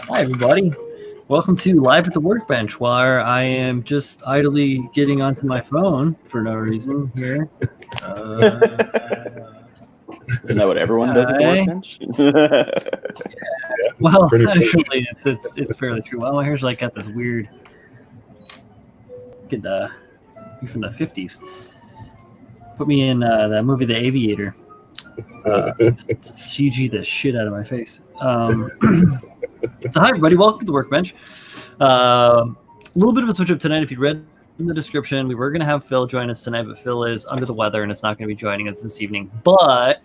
Hi, everybody. Welcome to Live at the Workbench, where I am just idly getting onto my phone for no reason here. Isn't that what everyone does at the Workbench? Well, actually, it's fairly true. Well, my hair's like got this weird, from the 50s. Put me in that movie, The Aviator. CG the shit out of my face. So hi everybody, welcome to the Workbench. A little bit of a switch up tonight. If you read in the description, we were going to have Phil join us tonight, but Phil is under the weather and it's not going to be joining us this evening. But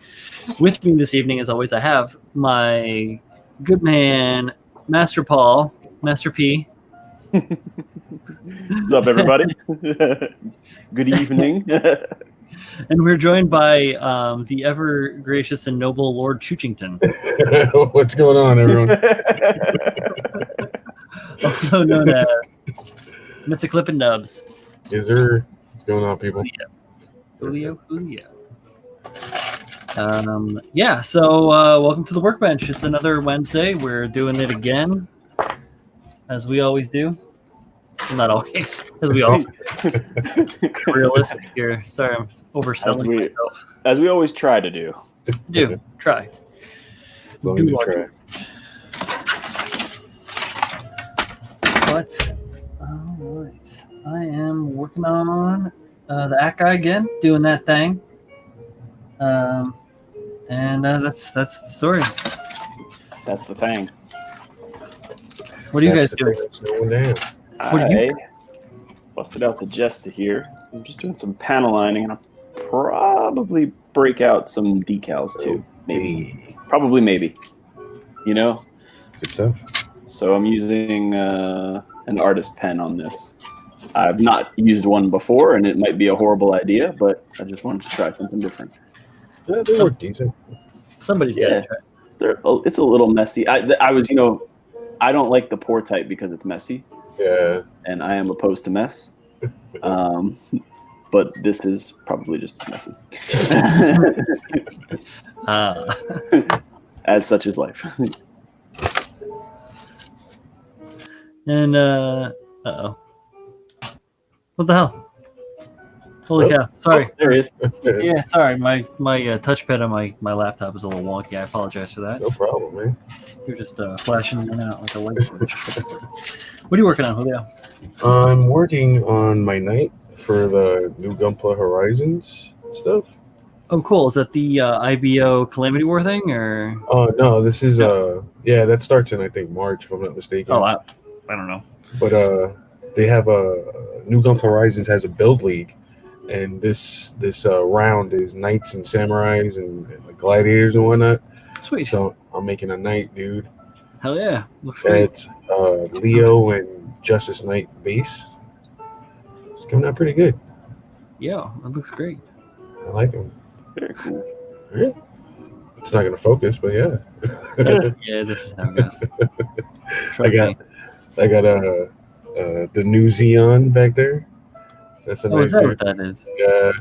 with me this evening, as always, I have my good man, Master Paul, Master P. What's up, everybody? Good evening. And we're joined by the ever gracious and noble Lord Choochington. What's going on, everyone? Also known as Mr Clippin Nubs. Yes, sir. What's going on, people? Julio. Yeah, so welcome to the Workbench. It's another Wednesday. We're doing it again, as we always do. Well, not always, as we all realistic here. Sorry, I'm overselling myself. As we always try to do. Try. As long as you try. But, all right. I am working on the Act Guy again, doing that thing. And that's the story. That's the thing. What are you guys doing? I busted out the Jesta here. I'm just doing some panel lining, and I'll probably break out some decals too. Maybe. Probably, maybe. You know? Good stuff. So I'm using an artist pen on this. I've not used one before, and it might be a horrible idea, but I just wanted to try something different. Yeah, they work decent. Somebody's got to try. It's a little messy. I was, I don't like the pour type because it's messy. Yeah. And I am opposed to mess. But this is probably just as messy. As such is life. And, uh-oh. What the hell? Holy cow. Sorry. Oh, there he is. Yeah, sorry. My touchpad on my laptop is a little wonky. I apologize for that. No problem, man. You're just flashing in and out like a light switch. What are you working on, Julio? I'm working on my night for the new Gunpla Horizons stuff. Oh, cool. Is that the IBO Calamity War thing, or? Oh, no, this is, that starts in, I think, March, if I'm not mistaken. Oh, I don't know. But they have a new Gunpla Horizons has a build league, and this round is knights and samurais and like gladiators and whatnot. Sweet. So I'm making a knight, dude. Hell yeah. Looks great. It's Leo and Justice Knight base. It's coming out pretty good. Yeah, that looks great. I like them. Very cool. Yeah. It's not gonna focus, but yeah. Yeah, this is how it goes. I got the new Xeon back there. That's a nice is that what that is? Yeah.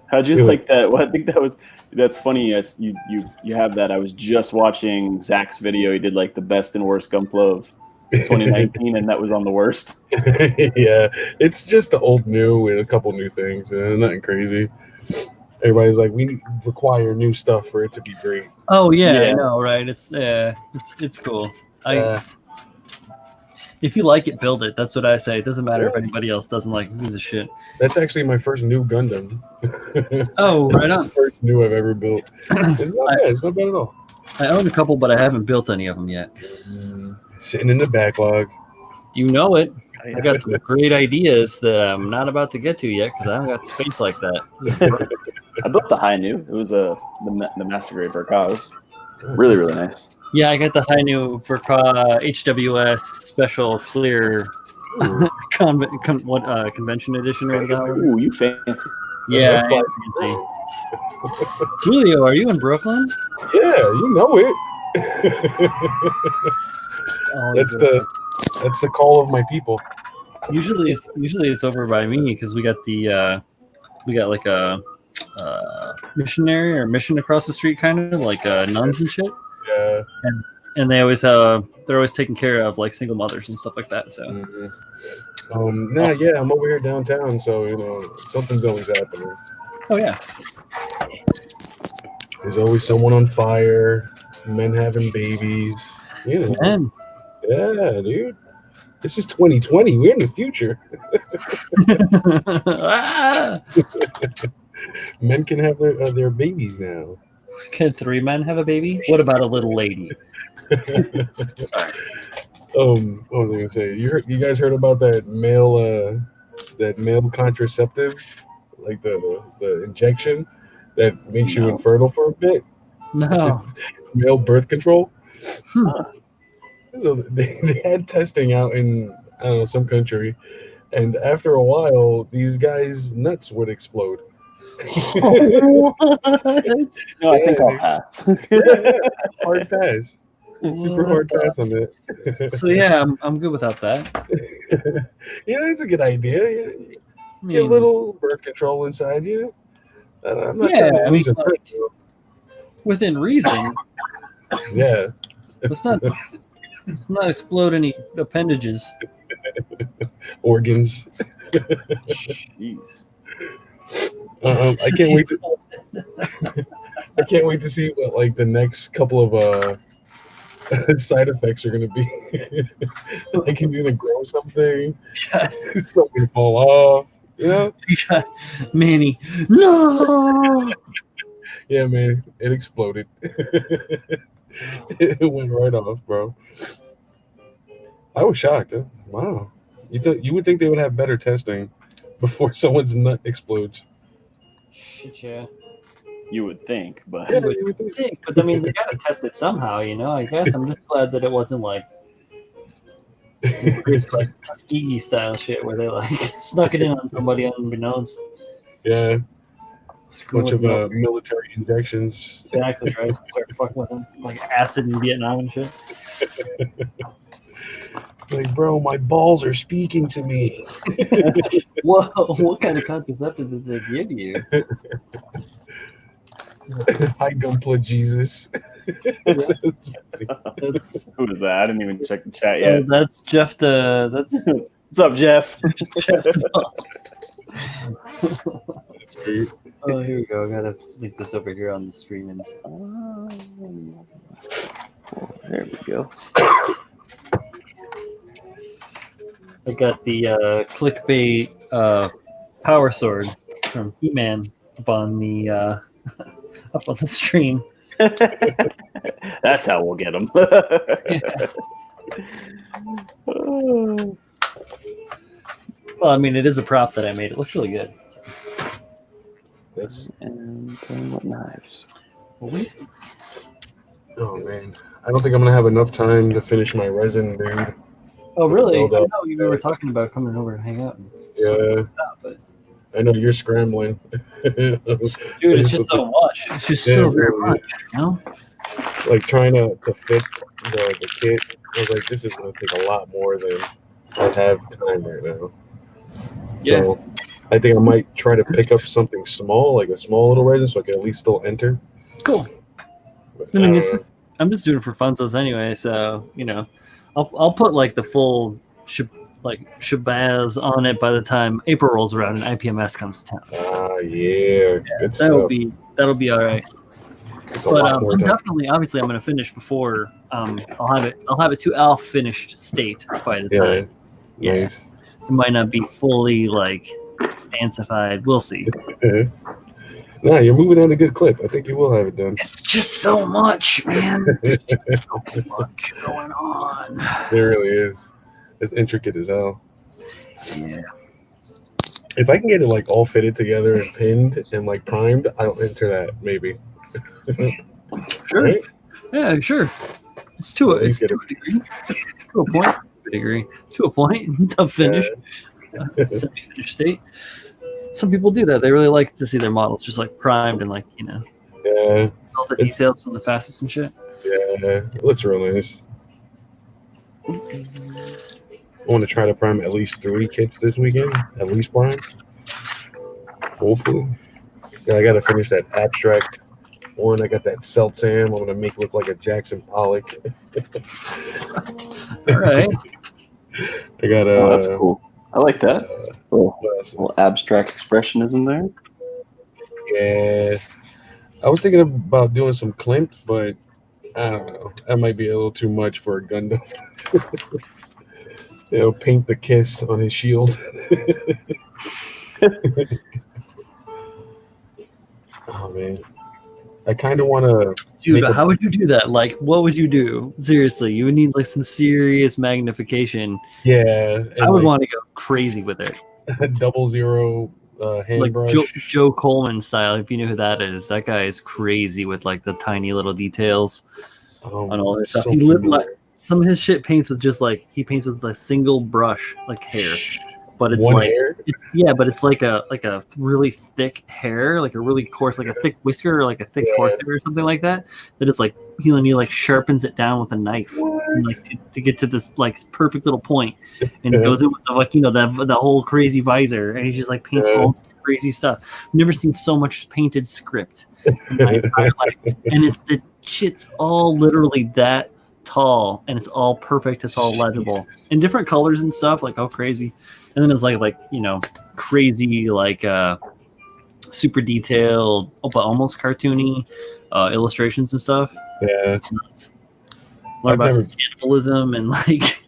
How'd you like that? Well, I think that's funny. Yes, you have that. I was just watching Zach's video. He did like the best and worst Gunpla of 2019, and that was on the worst. Yeah, it's just the old new with a couple new things, and nothing crazy. Everybody's like, we require new stuff for it to be great. Oh yeah. I know, right? It's cool. If you like it, build it. That's what I say. It doesn't matter if anybody else doesn't like it. Who gives a shit? That's actually my first new Gundam. Oh, right on. First new I've ever built. It's not bad. It's not bad at all. I own a couple, but I haven't built any of them yet. Sitting in the backlog. You know it. I got some great ideas that I'm not about to get to yet because I haven't got space like that. I built the high new. It was the Master Grade Verkaz. Really, really nice. Yeah, I got the high new Verka HWS special clear convention edition. Or whatever. Ooh, you fancy. Yeah, I am fancy. Julio, are you in Brooklyn? Yeah, you know it. That's the call of my people. Usually it's over by me because we got like a missionary or mission across the street, kind of like nuns and shit. Yeah. And they're always taking care of like single mothers and stuff like that. So Yeah, I'm over here downtown, so something's always happening. oh yeah, There's always someone on fire, men having babies. man. Yeah, dude. This is 2020. We're in the future. Ah! Men can have their babies now. Can 3 men have a baby? What about a little lady? Sorry. What was I gonna say? You guys heard about that male contraceptive, like the injection that makes you infertile for a bit? No. Male birth control. So they had testing out in I don't know some country, and after a while, these guys' nuts would explode. No, I think I'll pass. Yeah, hard pass. Super hard pass on that. So yeah, I'm good without that. It's a good idea. I Get a mean, little birth control inside you. I'm not Yeah, trying to I mean, lose a like- within reason. Yeah. Let's not explode any appendages. Organs. Jeez. I can't wait. I can't wait to see what like the next couple of side effects are gonna be. Like he's gonna grow something. Something fall off. Manny, no. Yeah, man, it exploded. It went right off, bro. I was shocked. Huh? Wow. You would think they would have better testing before someone's nut explodes. Shit, yeah. You would think, but Yeah, you would think. But I mean, they gotta test it somehow, I guess I'm just glad that it wasn't like some weird, like Tuskegee style shit where they like snuck it in on somebody unbeknownst. Yeah, Screw bunch with of them. military injections. Exactly right. Start fucking with them like acid in Vietnam and shit. Like, bro, my balls are speaking to me. What kind of contraceptive did they give you? Hi, Gunpla Jesus. That's who is that? I didn't even check the chat yet. that's Jeff. That's What's up, Jeff? Jeff. Oh, here we go. I gotta link this over here on the screen. And There we go. I got the clickbait power sword from He-Man up on the stream. That's how we'll get them. Well, I mean, it is a prop that I made. It looks really good. So. And what knives? Well, we Oh man, I don't think I'm gonna have enough time to finish my resin, dude. Oh, really? I Filled know up. you were talking about coming over and hang out. And Yeah, but I know you're scrambling. dude, it's just so much. It's just Yeah, so very really. much. Like trying to fit the kit. I was like, this is gonna take a lot more than I have time right now. Yeah. So I think I might try to pick up something small, like a small little resin, so I can at least still enter. Cool. But, I mean, I'm just doing it for funzos anyway, so I'll put like the full shabazz on it by the time April rolls around and IPMS comes to town. Yeah, good That'll stuff. be all right. It's a But lot more I'm time. definitely, obviously, I'm going to finish before I'll have it to Alf finished state by the time. Yeah, Yeah. nice. It might not be fully like fancified. We'll see. Nah, you're moving at a good clip. I think you will have it done. It's just so much, man. There's just so much going on. There really is. It's intricate as hell. Yeah. If I can get it like all fitted together and pinned and like primed, I'll enter that maybe. Sure. Right? Yeah, sure. It's to a At least get degree. To a point. To a point. The finish. Semi-finished state. Some people do that. They really like to see their models just like primed and like, Yeah, all the It's- details and the facets and shit. yeah, it looks real nice. I want to try to prime at least 3 kits this weekend. At least prime. Hopefully. Yeah, I got to finish that abstract One, I got that Seltzam. I'm gonna make look like a Jackson Pollock. All right. I got Oh, that's cool. I like that. what else? Little abstract expressionism there. Yeah, I was thinking about doing some Klimt, but I don't know. That might be a little too much for a Gundam. Paint the kiss on his shield. Oh man, I kind of want to. Dude, how would you do that? Like, what would you do? Seriously, you would need like some serious magnification. Yeah, I would want to go crazy with it. 00 hand Like brush. Joe Coleman style, if you know who that is. That guy is crazy with like the tiny little details on all this stuff. So He some of his shit paints with just like he paints with a single brush, like hair. But it's One like hair? but it's like a really thick hair, like a really coarse, like a thick whisker or like a thick horsehair or something like that. That it's like he like sharpens it down with a knife, and, like to get to this like perfect little point, and it goes in with the, like the whole crazy visor, and he just like paints all this crazy stuff. I've never seen so much painted script in my entire life, and the shit's all literally that tall, and it's all perfect. It's all legible in different colors and stuff, like all crazy. And then it's like crazy, like super detailed, but almost cartoony illustrations and stuff. Yeah. It's nuts. Learn about some cannibalism and like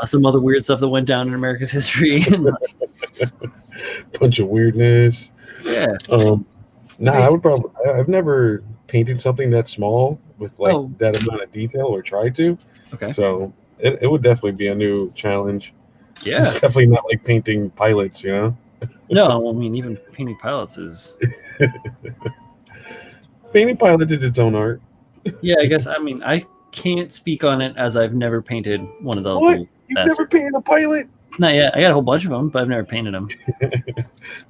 some other weird stuff that went down in America's history. And, bunch of weirdness. Yeah. I would probably. I've never painted something that small with like that amount of detail or tried to. Okay. So it would definitely be a new challenge. Yeah. It's definitely not like painting pilots, you know? No, I mean, even painting pilots is... Painting pilots is its own art. Yeah, I guess, I mean, I can't speak on it as I've never painted one of those. What? You've never painted a pilot? Not yet. I got a whole bunch of them, but I've never painted them.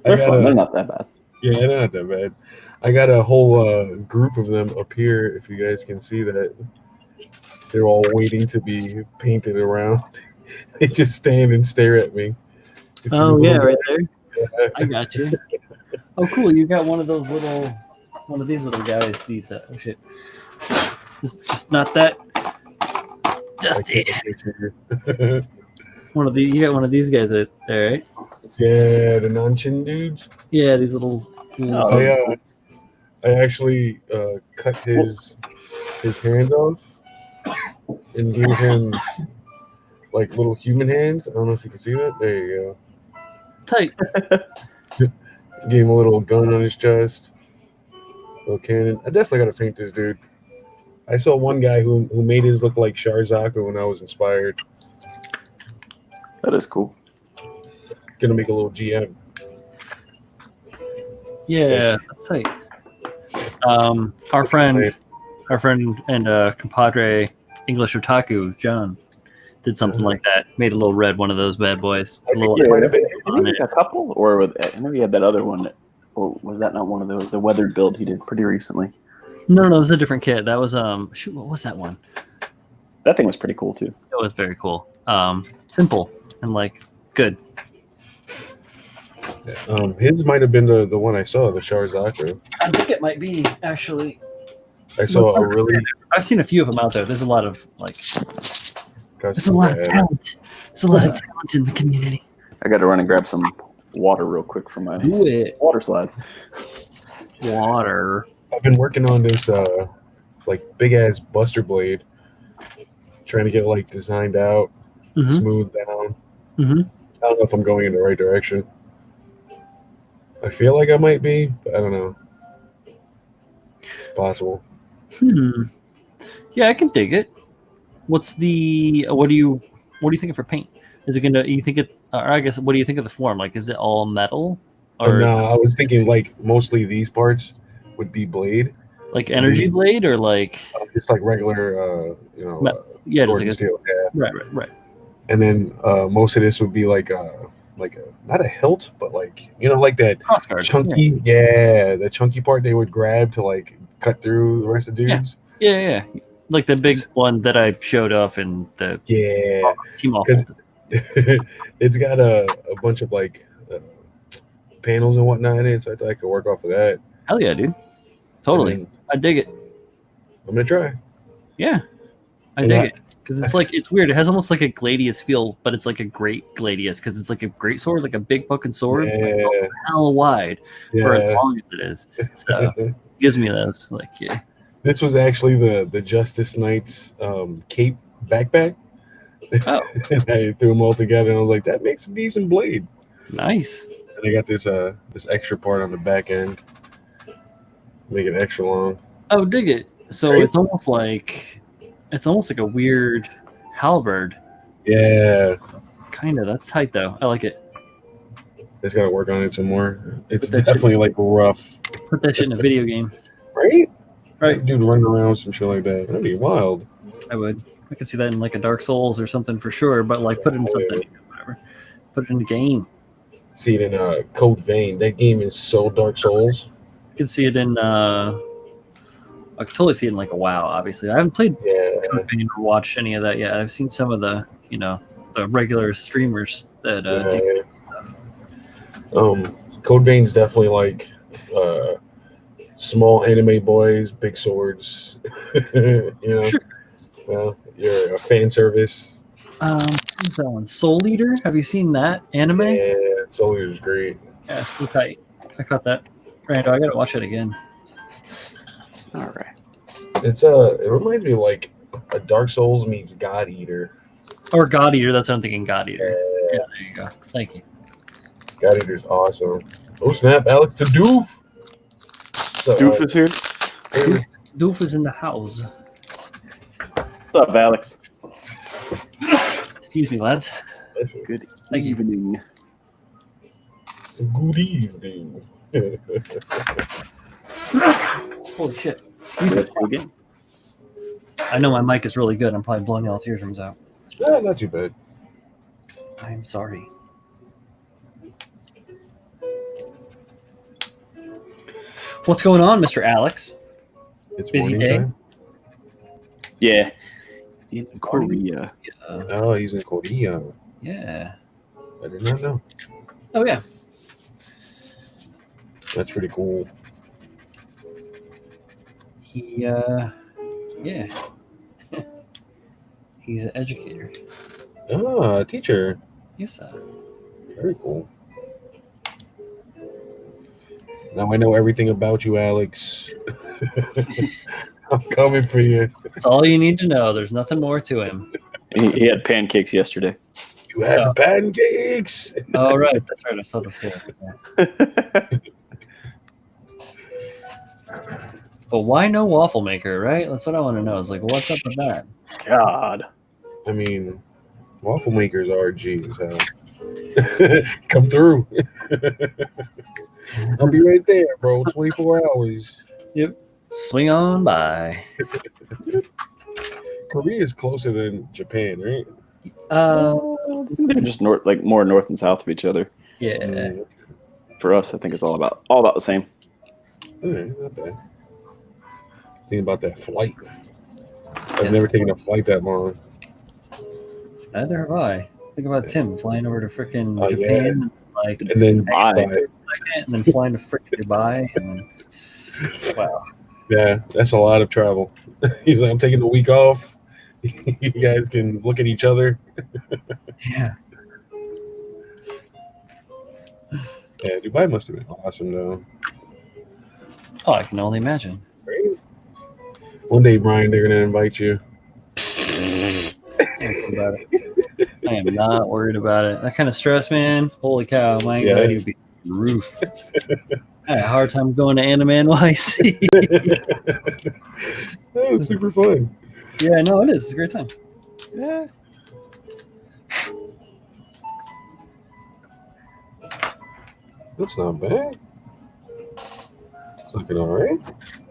They're fun. They're not that bad. Yeah, they're not that bad. I got a whole group of them up here, if you guys can see that. They're all waiting to be painted around. They just stand and stare at me. Oh, yeah, right there. Yeah. I got you. Oh, cool. You got one of these little guys. These, oh, shit. Just not that dusty. You got one of these guys out there, right? Yeah, the non-chin dudes. Yeah, these little. I actually cut his hands off and gave him like little human hands. I don't know if you can see that. There you go. Tight. Gave him a little gun on his chest. Little cannon. I definitely got to paint this dude. I saw one guy who made his look like Sharzaka when I was inspired. That is cool. Gonna make a little GM. Yeah, that's tight. Our friend and compadre English Otaku John did something like that. Made a little red one of those bad boys. I think a couple, or I know he had that other one. Or was that not one of those? The weathered build he did pretty recently. No, it was a different kit. That was shoot, what was that one? That thing was pretty cool too. It was very cool. Simple and like good. His might have been the one I saw, the Sharzaka. I think it might be actually. I saw a really. I've seen a few of them out there. There's a lot of like. There's a lot of talent. There's a lot of talent in the community. I got to run and grab some water real quick for my water slides. Water. I've been working on this like big ass Buster blade, trying to get like designed out, smoothed down. I don't know if I'm going in the right direction. I feel like I might be, but I don't know. It's possible. Yeah, I can dig it. What do you think for paint? Is it gonna? You think it? Or I guess, what do you think of the form? Like, is it all metal? Or no, I was thinking like mostly these parts would be blade. Like energy blade, or like just like regular, yeah, just like steel. Yeah. Right. And then most of this would be like a not a hilt, but like like that crossguard. Chunky, the chunky part they would grab to like cut through the rest of dudes. Yeah. Like the big one that I showed off in the team off. It's got a bunch of like panels and whatnot in it, so I thought I could work off of that. Hell yeah, dude! Totally. I dig it. I'm gonna try. Yeah, I dig it because it's like it's weird. It has almost like a Gladius feel, but it's like a great Gladius because it's like a great sword, like a big fucking sword, but it's also hella wide for as long as it is. So it gives me those like yeah. This was actually the Justice Knight's cape backpack. Oh, And I threw them all together, and I was like, that makes a decent blade. nice. And I got this this extra part on the back end, make it extra long. Oh, dig it. So Right? it's almost like a weird halberd. Yeah, Kind of. That's tight though. I like it. just gotta work on it some more. It's Put that definitely like rough, Put that shit in a video game. right? Right. Dude running around with some shit like that. That'd be wild. I would. I could see that in like a Dark Souls or something for sure. But like, put it in something, whatever. Put it in a game. See it in Code Vein. That game is so Dark Souls. I could see it in. I could totally see it in like a WoW. Obviously, I haven't played Yeah. or watched any of that yet. I've seen some of the the regular streamers that do stuff. Code Vein's definitely like small anime boys, big swords. Sure. Well, you're a fan service. What's that one? Soul Eater. Have you seen that anime? Yeah, Soul Eater's great. Yeah, it's pretty tight. I caught that. Rando, I gotta watch it again. All right. It's it reminds me of like a Dark Souls meets God Eater. Or God Eater. That's what I'm thinking. God Eater. Yeah, there you go. Thank you. God Eater's awesome. Oh snap, Alex the Doof. Doof is here. Doof is in the house. What's up, Alex? Excuse me, lads. Good Thank you. evening. Good evening. Holy shit. Excuse me. Again. I know my mic is really good. I'm probably blowing y'all's eardrums out. Yeah, not too bad. I am sorry. What's going on, Mr. Alex? It's Busy morning day? time. Yeah. In Korea. Oh, he's in Korea. Yeah. I did not know. Oh, yeah. That's pretty cool. He, yeah. He's an educator. Ah, teacher. Yes, sir. Very cool. Now I know everything about you, Alex. I'm coming for you. That's all you need to know. There's nothing more to him. He had pancakes yesterday. You had the pancakes. Oh, right. That's right. I saw the syrup. Yeah. But why no waffle maker, right? That's what I want to know. Is like, what's up with that? God. I mean, waffle makers are G's. Come through. I'll be right there, bro. 24 hours. Yep. Swing on by. Korea is closer than Japan, right? They're just more north and south of each other. Yeah. For us, I think it's all about the same. Not bad. Thinking about that flight. I've never taken a flight that long. Neither have I. Think about Tim flying over to frickin' Oh, Japan, And then and then flying to frickin' Dubai. And then, wow. Yeah, that's a lot of travel. He's like, I'm taking the week off. You guys can look at each other. Yeah. Yeah, Dubai must have been awesome, though. Oh, I can only imagine. One day, Brian, they're going to invite you. I am not worried about it. That kind of stress, man. Holy cow, my anxiety would be through the roof. I had a hard time going to Anime NYC. That was super fun. Yeah, no, it is. It's a great time. Yeah. That's not bad. It's looking all right.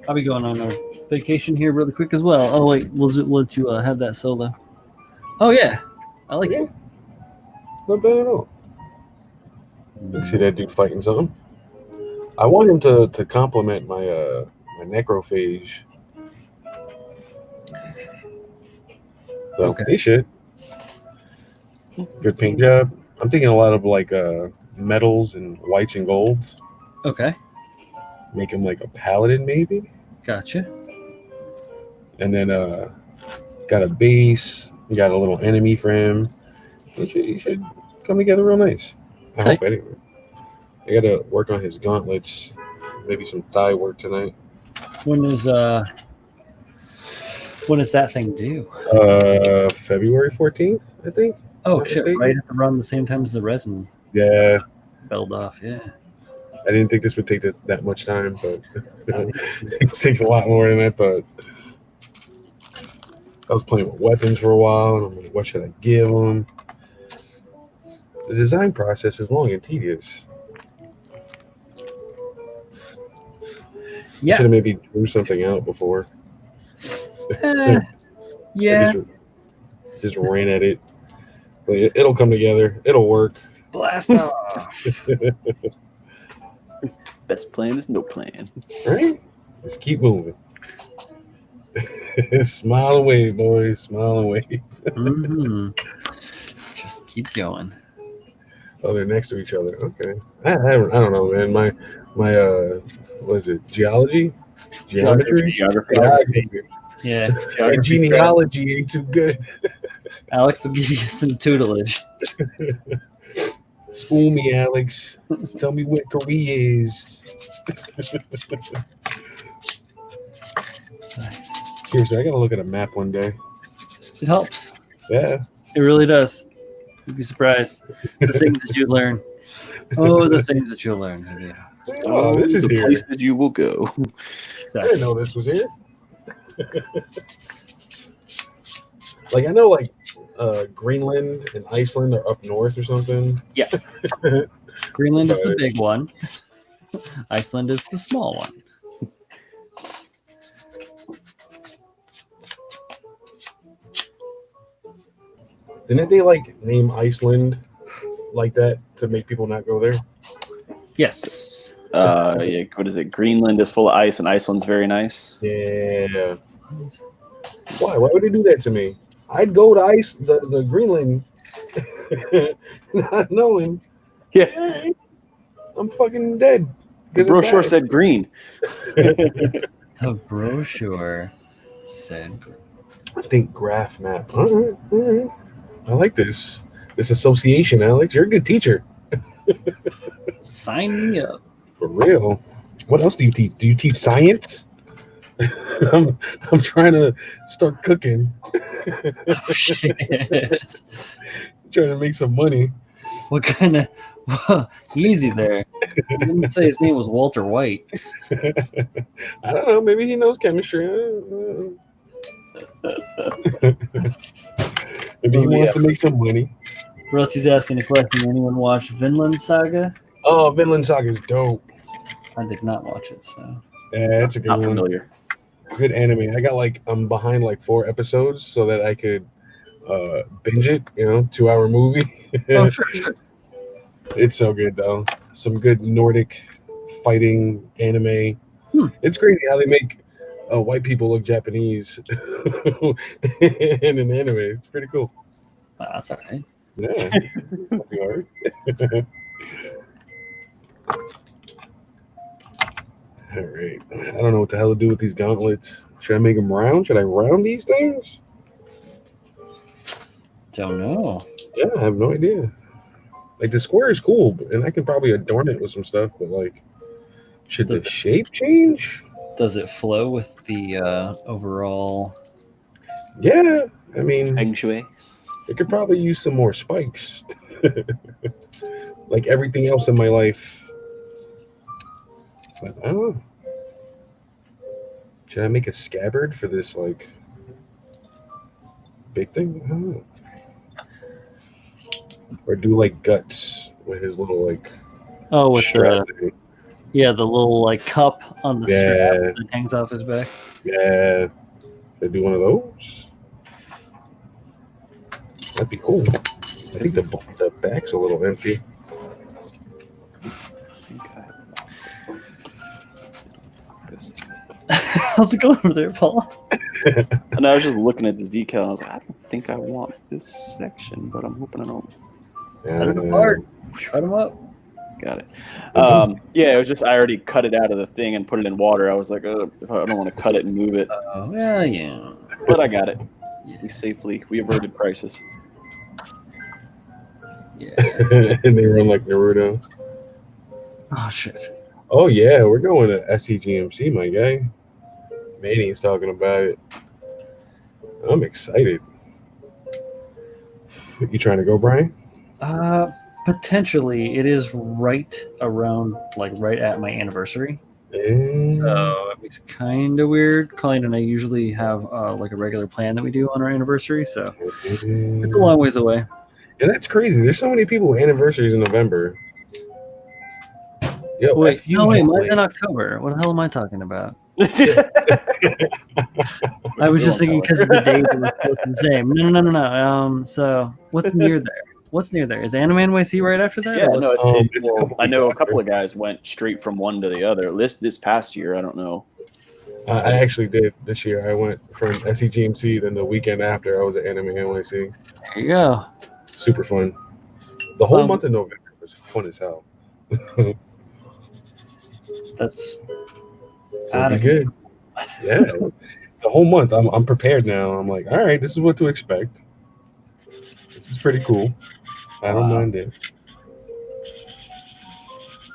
I'll be going on a vacation here really quick as well. Oh, wait. We'll let you have that solo. Oh, yeah. I like it. Not bad at all. You see that dude fighting something? I want him to compliment my my necrophage. So Okay. he should. Good paint job. I'm thinking a lot of like metals and whites and golds. Okay. Make him like a paladin, maybe. Gotcha. And then got a base. Got a little enemy for him. He should come together real nice. I hope anyway. I gotta work on his gauntlets. Maybe some thigh work tonight. When does that thing due? February 14th, I think. Oh shit! Right at around the same time as the resin. Yeah. Belled off. Yeah. I didn't think this would take that much time, but it takes a lot more than I thought. I was playing with weapons for a while, and I'm like, what should I give them? The design process is long and tedious. Yeah. I should have maybe drew something out before. Yeah. Just ran at it. But it'll come together. It'll work. Blast off. Best plan is no plan. Right? Just keep moving. Smile and wave, boys. Smile and wave. Mm-hmm. Just keep going. Oh, they're next to each other. Okay. I don't know, man. My what is it? Geometry. Geography. Yeah. My genealogy ain't too good. Alex will give you some tutelage. School me, Alex. Tell me what Korea is. Seriously, I gotta look at a map one day. It helps. Yeah. It really does. You'd be surprised. The things that you learn. Oh, the things that you'll learn. Yeah. Oh, this is the here. place that you will go. I didn't know this was here. Like I know, like Greenland and Iceland are up north or something. Yeah. Greenland is the big one. Iceland is the small one. Didn't they like name Iceland like that to make people not go there? Yes. Yeah. What is it? Greenland is full of ice, and Iceland's very nice. Yeah. Why? Why would they do that to me? I'd go to the Greenland, not knowing. Yeah. Hey, I'm fucking dead. The brochure said green. The brochure said. I think graph map. All right. I like this association, Alex. You're a good teacher. Sign me up. For real. What else do you teach? Do you teach science? I'm trying to start cooking. Oh, shit. Trying to make some money. What kind of easy there? I didn't say his name was Walter White. I don't know. Maybe he knows chemistry. Maybe he wants to make some money. Rusty's asking a question. Anyone watch Vinland Saga? Oh, Vinland Saga is dope. I did not watch it, so. Yeah, it's a good Not one. familiar. Good anime. I got I'm behind 4 episodes so that I could binge it. 2-hour movie. Oh, sure. It's so good though. Some good Nordic fighting anime. It's crazy how they make white people look Japanese in an anime. It's pretty cool. That's all right. Yeah. Nothing hard. All right. I don't know what the hell to do with these gauntlets. Should I make them round? Should I round these things? Don't know. Yeah, I have no idea. The square is cool, and I could probably adorn it with some stuff, but should the shape change? Does it flow with the overall? Yeah, I mean, Feng Shui. it could probably use some more spikes. Like everything else in my life. But I don't know. Should I make a scabbard for this big thing? I don't know. Or do guts with his little with strap. the little cup on the strap that hangs off his back. Yeah. Should I do one of those? That'd be cool. I think the back's a little empty. How's it going over there, Paul? And I was just looking at this decal. I was like, I don't think I want this section, but I'm hoping I don't. Cut them apart. Cut them up. Got it. Yeah, it was just I already cut it out of the thing and put it in water. I was like, if I don't want to cut it and move it. Oh, well, yeah. But I got it. Yeah. We averted crisis. Yeah. And they run like Naruto. Oh, shit. Oh yeah, we're going to SEGMC, my guy. Manny's talking about it. I'm excited. You trying to go, Brian? Potentially. It is right around, like, right at my anniversary. And So it makes it kind of weird. Colleen and I usually have like a regular plan that we do on our anniversary, so it's a long ways away. And that's crazy. There's so many people with anniversaries in November. Yo, Wait, mine's in October. What the hell am I talking about? I was just thinking because of the days it was close to the same. No. So what's near there? What's near there? Is Anime NYC right after that? Yeah, no, it's I know a couple of guys went straight from one to the other. This past year, I don't know. I actually did this year. I went from SEGMC, then the weekend after I was at Anime NYC. There you go. Super fun. The whole month of November was fun as hell. That's good. Yeah, the whole month. I'm prepared now. I'm like, all right, this is what to expect. This is pretty cool. I don't mind it.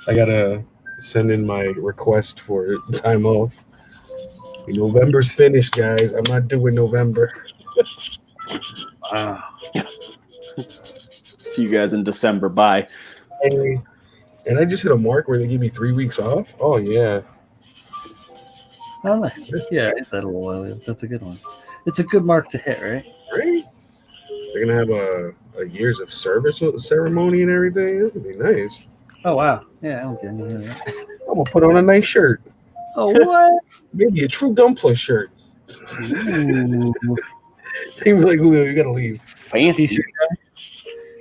I gotta send in my request for time off. November's finished, guys. I'm not doing November. wow. See you guys in December. Bye. And I just hit a mark where they give me 3 weeks off. Oh yeah. Oh, nice. Yeah, I hit that a little while ago. That's a good one. It's a good mark to hit, right? Right. They're gonna have a years of service ceremony and everything. It's gonna be nice. Oh wow. Yeah, I don't get any of that. I'm gonna put on a nice shirt. Oh what? Maybe a true Duple shirt. Ooh. They were like, Julio, you gotta leave. Fancy. T-shirt guy?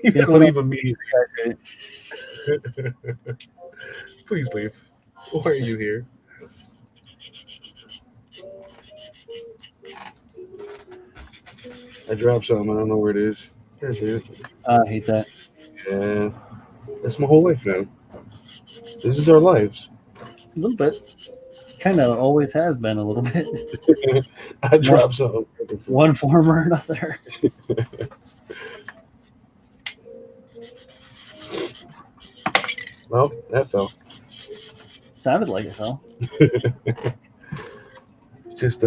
You gotta leave immediately. Please leave. Why are you here? I dropped something. I don't know where it is. There it is. I hate that. Yeah. That's my whole life now. This is our lives. A little bit. Kind of always has been a little bit. I dropped something. One form or another. Well, that fell. Sounded like it fell. Just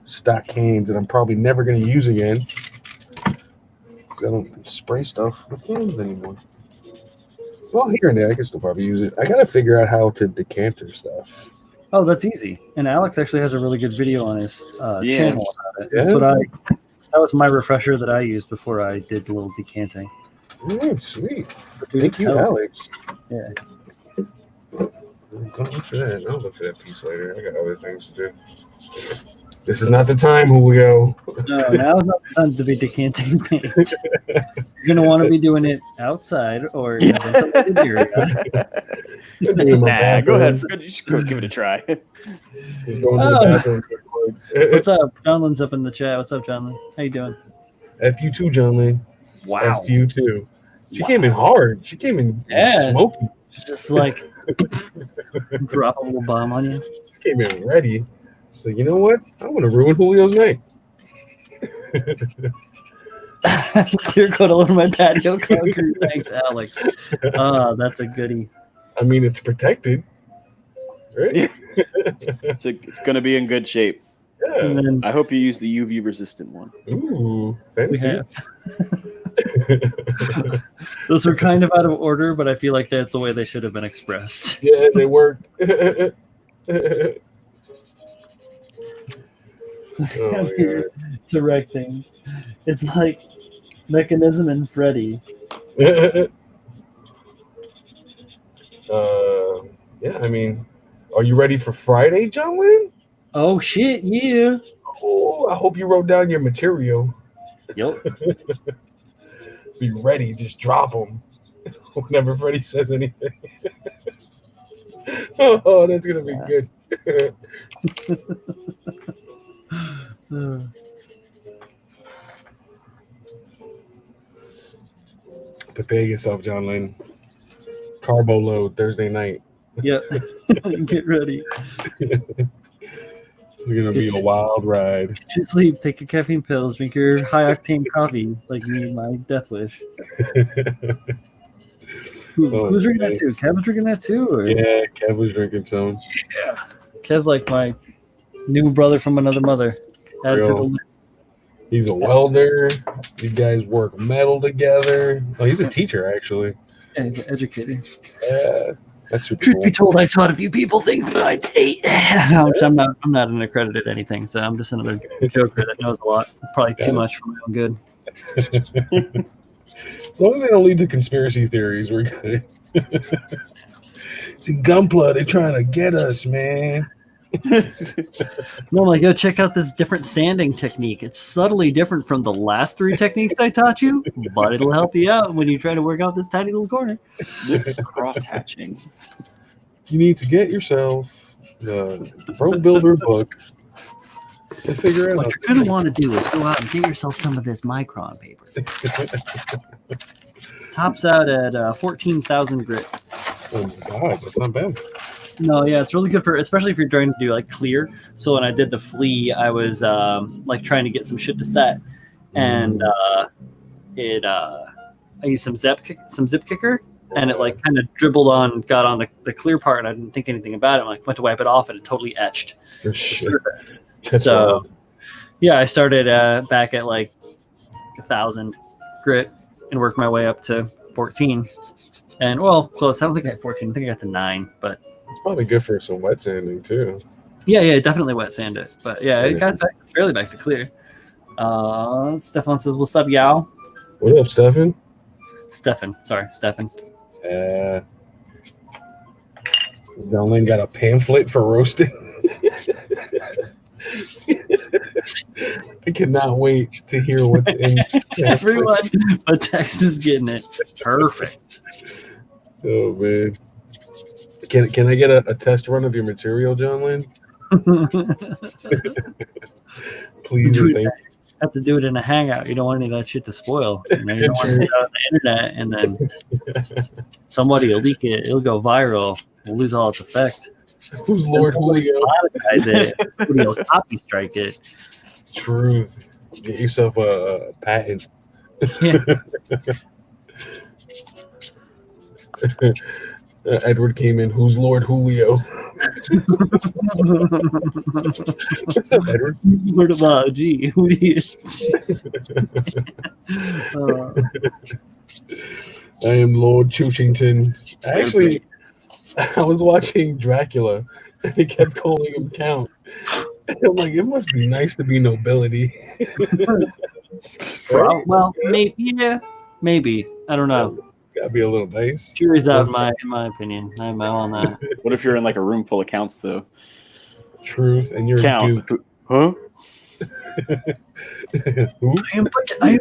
stock cans that I'm probably never going to use again. I don't spray stuff with cans anymore. Well, here and there, I can still probably use it. I got to figure out how to decanter stuff. Oh, that's easy. And Alex actually has a really good video on his channel about it. Yeah. That was my refresher that I used before I did the little decanting. Oh, sweet. Dude, Thank you, Alex. Yeah. Go look for that. I'll look for that piece later. I got other things to do. This is not the time, Julio. No, now's not the time to be decanting paint. You're going to want to be doing it outside or in a ventilated area. Nah, go ahead. Just go give it a try. He's going to the bathroom. What's up? John Lynn's up in the chat. What's up, John Lynn? How you doing? F you too, John Lynn. Wow. F you too. She came in hard. She came in smoky. Just like drop a little bomb on you. She came in ready. She's like, you know what? I want to ruin Julio's night. Clear coat all over my patio concrete. Thanks, Alex. That's a goodie. I mean, it's protected. Right? It's going to be in good shape. Yeah. I hope you use the UV resistant one. Ooh, fancy. Those were kind of out of order, but I feel like that's the way they should have been expressed. Yeah, they worked. I'm here to wreck things. It's like Mechanism and Freddy. Yeah, I mean, are you ready for Friday, John Lynn? Oh, shit, yeah. Oh, I hope you wrote down your material. Yep. Be ready, just drop them whenever Freddie says anything. Oh, that's going to be good. Prepare yourself, John Lynn. carbo load Thursday night. Yep. Get ready. It's gonna be a wild ride. Get your sleep. Take your caffeine pills. Drink your high octane coffee, like me, my death wish. Who's drinking that too? Kev was drinking that too? Or? Yeah, Kev was drinking some. Yeah. Kev's like my new brother from another mother. Add to the list. He's a welder. You guys work metal together. Oh, he's a teacher, actually. Yeah, he's an educator. Yeah, that's super Truth cool. be told, I taught a few people things that I hate. I'm not an accredited anything, so I'm just another joker that knows a lot. Probably too much for my own good. As long as they don't lead to conspiracy theories, we're good. See, Gunpla, they're trying to get us, man. No, I'm like, yo, check out this different sanding technique. It's subtly different from the last 3 techniques I taught you, but it'll help you out when you try to work out this tiny little corner. Cross hatching. You need to get yourself the Pro Builder book to figure it What out. you're going to want to do is go out and get yourself some of this micron paper. Tops out at 14,000 grit. Oh my god, that's not bad. No, yeah, it's really good for, especially if you're trying to do like clear. So when I did the flea, I was like trying to get some shit to set, and I used some zip kicker, and it like kind of dribbled on, got on the clear part, and I didn't think anything about it. I like went to wipe it off, and it totally etched. For the sure. surface. That's So wild. yeah, I started back at like 1,000 grit and worked my way up to 14. And well, close. I don't think I had 14. I think I got to 9, but. It's probably good for some wet sanding too. Yeah, definitely wet sand it. But yeah, it got fairly back to clear. Stefan says, "What's up, y'all?" What up, Stefan? Stefan. Donlin got a pamphlet for roasting. I cannot wait to hear what's in Everyone but Tex is getting it. Perfect. Oh man. Can I get a test run of your material, John Lynn? Please and thank you. Have to do it in a hangout. You don't want any of that shit to spoil. You don't want it out on the internet, and then somebody will leak it. It'll go viral. We'll lose all its effect. Who's Lord Julio? Monetize it. Somebody will copy strike it. Truth. Get yourself a patent. Yeah. Edward came in. Who's Lord Julio? What's up, Edward? What about G? Who do you? I am Lord Chuchington. Actually, I was watching Dracula, and he kept calling him Count. And I'm like, it must be nice to be nobility. Well, maybe. Yeah, maybe. I don't know. Gotta be a little nice. Jury's out in my opinion. I'm out on that. What if you're in like a room full of counts though? Truth, and you're Count. a duke. Huh? Who? I am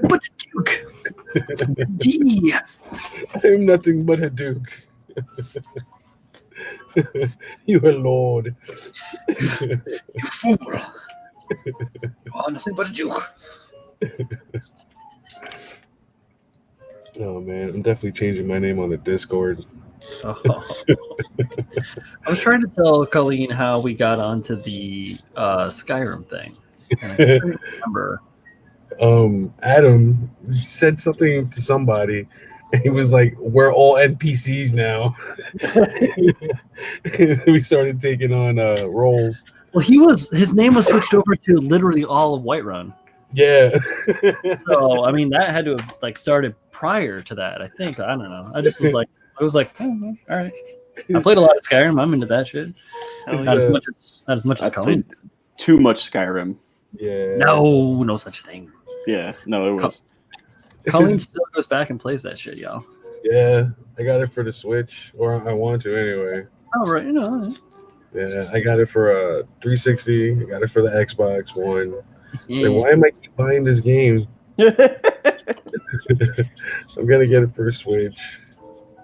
but a duke. Gee. I am nothing but a duke. You are Lord. You fool. You are nothing but a duke. Oh man, I'm definitely changing my name on the Discord. Oh. I was trying to tell Colleen how we got onto the Skyrim thing. And I couldn't remember. Adam said something to somebody, and he was like, "We're all NPCs now." And we started taking on roles. Well, his name was switched over to literally all of Whiterun. Yeah. So I mean that had to have like started prior to that. I think I don't know. I just was like, oh, all right. I played a lot of Skyrim. I'm into that shit. Not as much as I Colleen. played too much Skyrim. Yeah. No such thing. Yeah, no, it was. Colleen still goes back and plays that shit, y'all. Yeah, I got it for the Switch, or I want to anyway. Oh right, Yeah, I got it for 360. I got it for the Xbox One. Yeah. Like, why am I keep buying this game? I'm gonna get it for the Switch.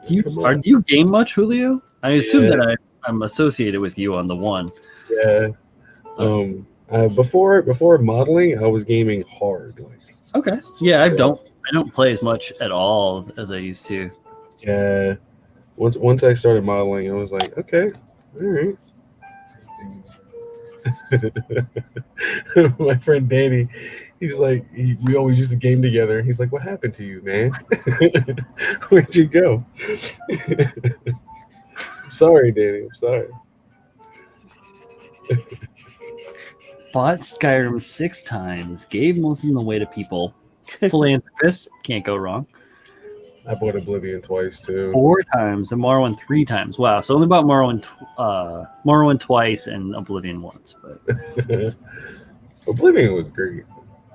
Do you game much, Julio? I assume Yeah. that I'm associated with you on the one. Yeah. Before modeling, I was gaming hard. Like, Okay. Yeah, I don't play as much at all as I used to. yeah. once I started modeling, I was like, okay, all right. My friend Danny, he's like, we always used to game together. He's like, what happened to you, man? Where'd you go? I'm sorry, Danny. I'm sorry. Bought Skyrim 6 times, gave most of them away to people. Philanthropist, can't go wrong. I bought Oblivion twice too. 4 times and Morrowind 3 times. Wow, so only bought Morrowind twice and Oblivion once. But Oblivion was great.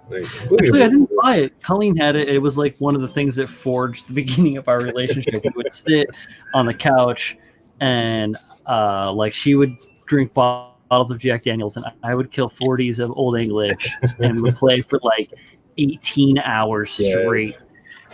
Like, actually, I didn't buy it. Colleen had it. It was like one of the things that forged the beginning of our relationship. We would sit on the couch and like she would drink bottles of Jack Daniels and I would kill 40s of Old English and would play for like 18 hours straight.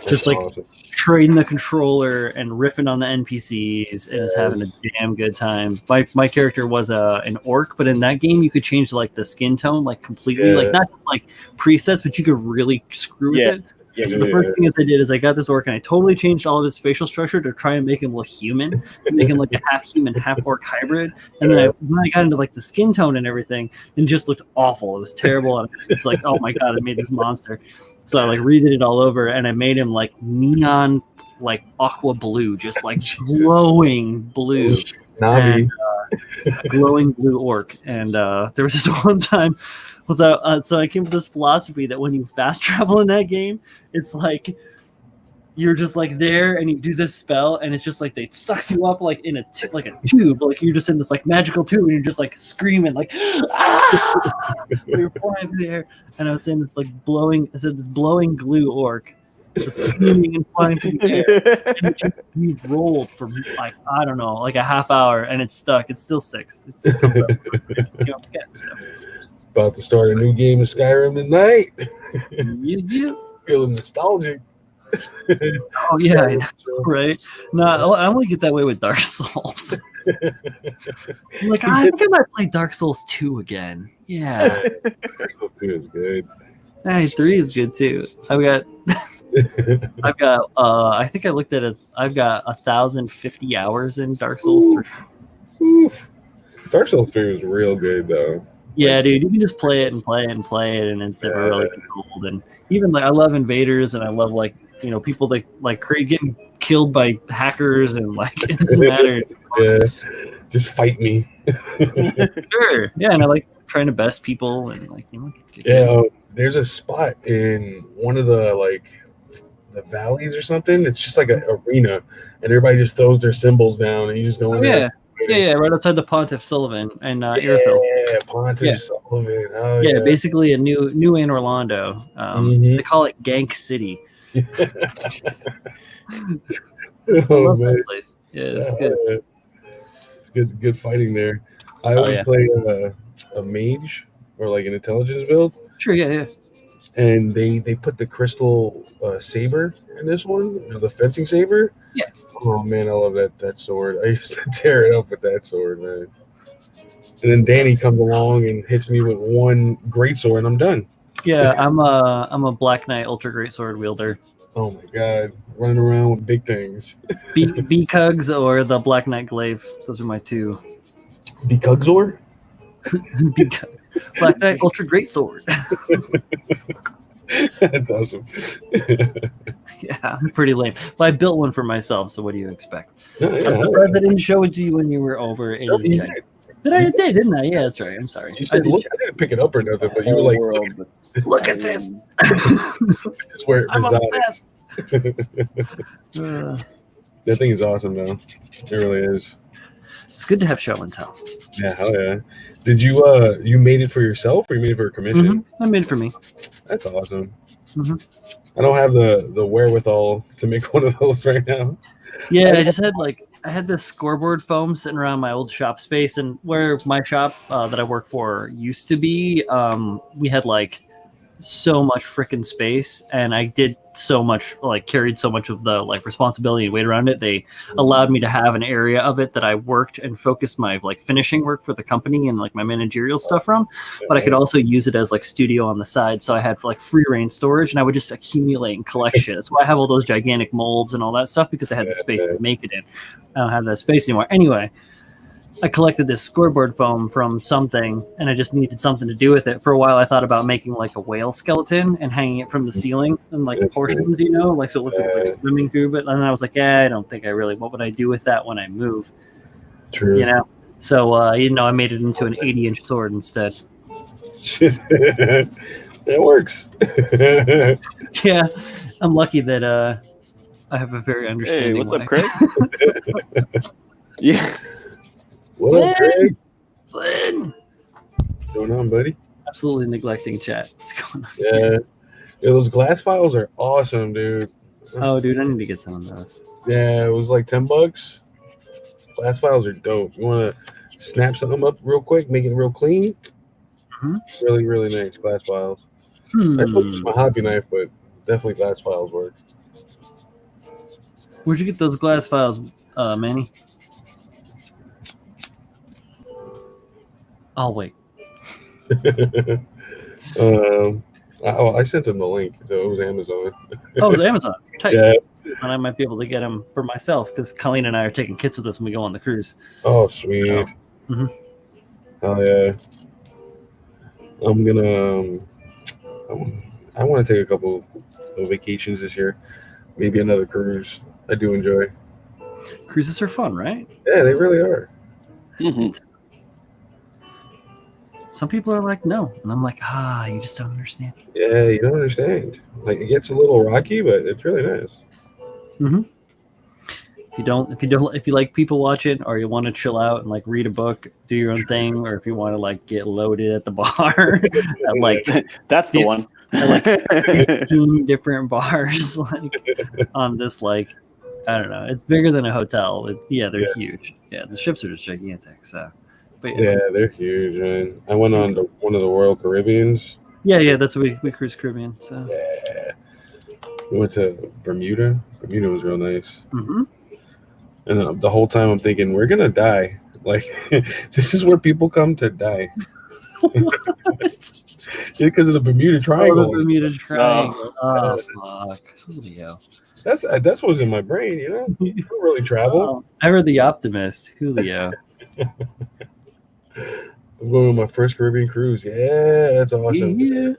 Just like awesome. trading the controller and riffing on the NPCs and just having a damn good time. My character was an orc, but in that game you could change like the skin tone like completely, like not just like presets, but you could really screw with it. Yeah, so the first thing I did is I got this orc and I totally changed all of his facial structure to try and make him look human, to make him like a half human, half orc hybrid. And then when I got into like the skin tone and everything, it just looked awful. It was terrible. And it's like, oh my god, I made this monster. So I like redid it all over and I made him like neon, like aqua blue, just like glowing blue. And, glowing blue orc. And there was this one time, so I came up with this philosophy that when you fast travel in that game, it's like you're just like there and you do this spell and it's just like it sucks you up like in a tube, like you're just in this like magical tube and you're just like screaming like ah! You're flying through the air. And I was saying this like this blowing glue orc was screaming and flying through the air and we rolled for like I don't know, like a half hour and it's stuck. It's still 6. It comes up. About to start a new game of Skyrim tonight. Yeah. Feeling nostalgic. Oh yeah, right. No, I only get that way with Dark Souls. I'm like, I think I might play Dark Souls 2 again. Yeah. Dark Souls 2 is good. Hey, 3 is good too. I've got I think I looked at it. I've got 1,050 hours in Dark Souls 3. Oof. Dark Souls 3 was real good though. Yeah, dude, you can just play it and play it and play it, and it's never really gets old. And even like I love invaders, and I love like people that like getting killed by hackers, and like it doesn't matter. Yeah, just fight me. Sure, yeah, and I like trying to best people and like there's a spot in one of the the valleys or something. It's just like an arena, and everybody just throws their symbols down, and you just go in there. Yeah, right outside the Pontiff Sullivan and Irothil. Yeah, Pontiff Sullivan. Oh, yeah, basically a new in Orlando. They call it Gank City. Oh man, that place. Yeah, it's good. It's good fighting there. I always play a mage or like an intelligence build. Sure, yeah. And they put the crystal saber in this one, the fencing saber. Yeah. Oh man, I love that sword. I used to tear it up with that sword, man. And then Danny comes along and hits me with one great sword, and I'm done. Yeah, I'm a Black Knight Ultra Great Sword wielder. Oh my god, running around with big things. B-Cugs or the Black Knight Glaive. Those are my 2. B-Cugzor? B-Cugs. Black Knight Ultra Great Sword. That's awesome. Yeah, I'm pretty lame. But I built one for myself, so what do you expect? Yeah, I'm surprised I didn't show it to you when you were over. It is giant. I did, didn't I? Yeah, that's right. I'm sorry. You said, look, I didn't pick it up or nothing, but you were like, look at this. This is where it I'm resides. obsessed. That thing is awesome, though. It really is. It's good to have show and tell. Yeah, hell yeah. Did you you made it for yourself or you made it for a commission? I made it for me. That's awesome. I don't have the wherewithal to make one of those right now. Yeah, I had this scoreboard foam sitting around my old shop space, and where my shop that I work for used to be, we had like so much freaking space, and I did so much, like carried so much of the like responsibility and weight around it. They allowed me to have an area of it that I worked and focused my like finishing work for the company and like my managerial stuff from, but I could also use it as like studio on the side. So I had like free reign storage, and I would just accumulate and collect shit. That's why I have all those gigantic molds and all that stuff, because I had the space to make it in. I don't have that space anymore. Anyway, I collected this scoreboard foam from something, and I just needed something to do with it. For a while, I thought about making like a whale skeleton and hanging it from the ceiling in like portions, you know, like so it looks like it's like swimming through. But then I was like, I don't think I really. What would I do with that when I move? True. You know. So I made it into an 80-inch sword instead. That works. Yeah, I'm lucky that I have a very understanding. Hey, what's up, wife. Craig? Yeah. What up, Craig? Flynn! What's going on, buddy? Absolutely neglecting chat. What's going on? Yeah, those glass files are awesome, dude. Oh, dude, I need to get some of those. Yeah, it was like $10. Glass files are dope. You want to snap something up real quick, make it real clean? Mhm. Really, really nice glass files. I put use my hobby knife, but definitely glass files work. Where'd you get those glass files, Manny? I'll wait. I sent him the link, so it was Amazon. Oh, it was Amazon. Tight. Yeah. And I might be able to get them for myself, because Colleen and I are taking kits with us when we go on the cruise. Oh, sweet. So, Oh, yeah. I'm gonna. I want to take a couple of vacations this year. Maybe another cruise. I do enjoy. Cruises are fun, right? Yeah, they really are. Mm-hmm. Some people are like, no. And I'm like, you just don't understand. Yeah, you don't understand. Like, it gets a little rocky, but it's really nice. Mm-hmm. If you like people watching, or you want to chill out and like read a book, do your own thing, or if you want to like get loaded at the bar, at like That's the one. at like 15 different bars, like on this, like, I don't know, it's bigger than a hotel. They're huge. Yeah, the ships are just gigantic. So, but Yeah, they're huge, man. I went on one of the Royal Caribbeans. yeah, that's what we cruise Caribbean. So Yeah. We went to Bermuda. Bermuda was real nice. mm-hmm. And the whole time I'm thinking, we're going to die. Like, this is where people come to die. Because of the Bermuda Triangle. Oh, the Bermuda Triangle. Oh, fuck. Julio. That's what was in my brain, you know? You don't really travel. I heard the optimist, Julio. I'm going on my first Caribbean cruise. Yeah, that's awesome. Yeah.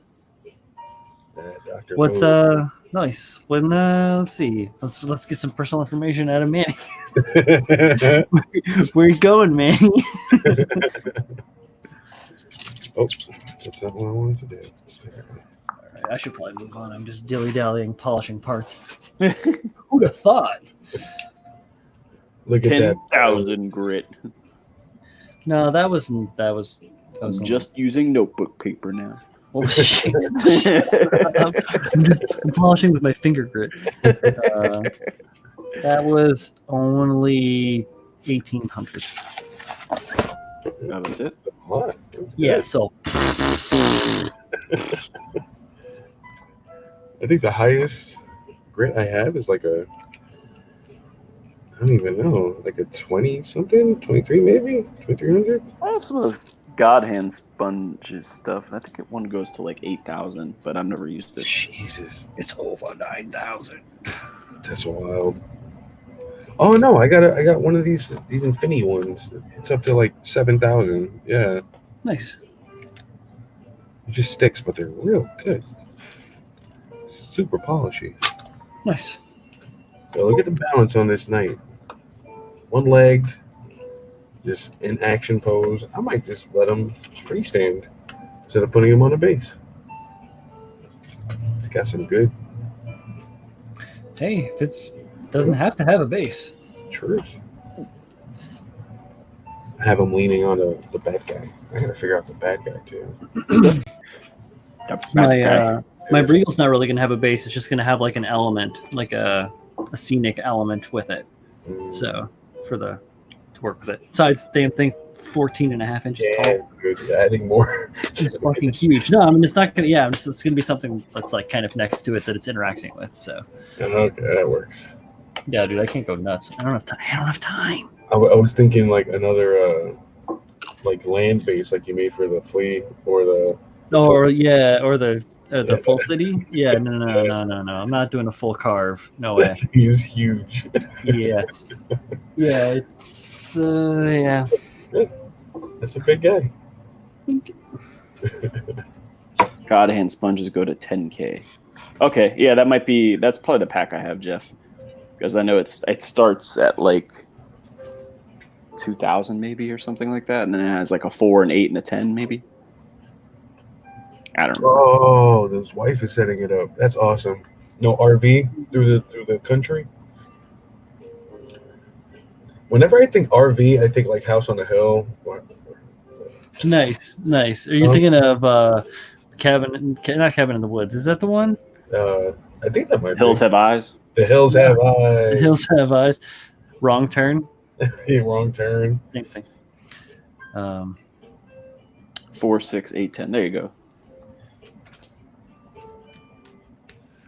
Dr. What's Mo. nice? When let's see. Let's get some personal information out of Manny. Where you going, Manny? Oh, that's not what I wanted to do. All right, I should probably move on. I'm just dilly-dallying, polishing parts. Who'd have thought? Look at that. 10,000 grit. No, that was I'm just using notebook paper now. Oh, shit. I'm polishing with my finger grit. That was only 1,800. No, that's it. What? Yeah, so I think the highest grit I have is like I don't even know, like a 20 something, 23 maybe, 2,300. I have some of the God Hand sponges stuff, and I think one goes to like 8,000, but I've never used it. Jesus, it's over 9,000. that's wild. Oh no, I got one of these Infinity ones. It's up to like 7,000. Yeah, Nice. it just sticks, but they're real good. Super polishy. Nice. So look at the balance on this knight. One legged, just in action pose. I might just let him freestand instead of putting him on a base. It's got some good Hey, if it's doesn't have to have a base. truth. I have him leaning on the bad guy. I gotta figure out the bad guy too. My Breagle's not really gonna have a base. It's just gonna have like an element, like a scenic element with it. So to work with it. Besides, damn thing 14 and a half inches Yeah, tall. good. Adding more. It's fucking huge. No, I mean it's not gonna. Yeah, it's gonna be something that's like kind of next to it that it's interacting with. So Okay, that works. yeah, dude, I can't go nuts. I don't have time. I don't have time. I was thinking like another like land base like you made for the fleet or the Or yeah, or the Yeah. full city. Yeah, no. I'm not doing a full carve. No way. He's huge. Yes. Yeah, it's yeah. That's a big guy. God hand sponges go to 10K. Okay, yeah, that's probably the pack I have, Jeff. Because I know it starts at like 2,000 maybe or something like that, and then it has like a 4, an 8, and a 10 maybe. I don't know. Oh, his wife is setting it up. That's awesome. No RV through the country. Whenever I think RV, I think like house on the hill. Nice. Are you thinking of not cabin in the woods? Is that the one? I think that might Hills be. Have Eyes. The hills have eyes. The hills have eyes. Wrong turn. Yeah, wrong turn. Same thing. 4, 6, 8, 10. There you go.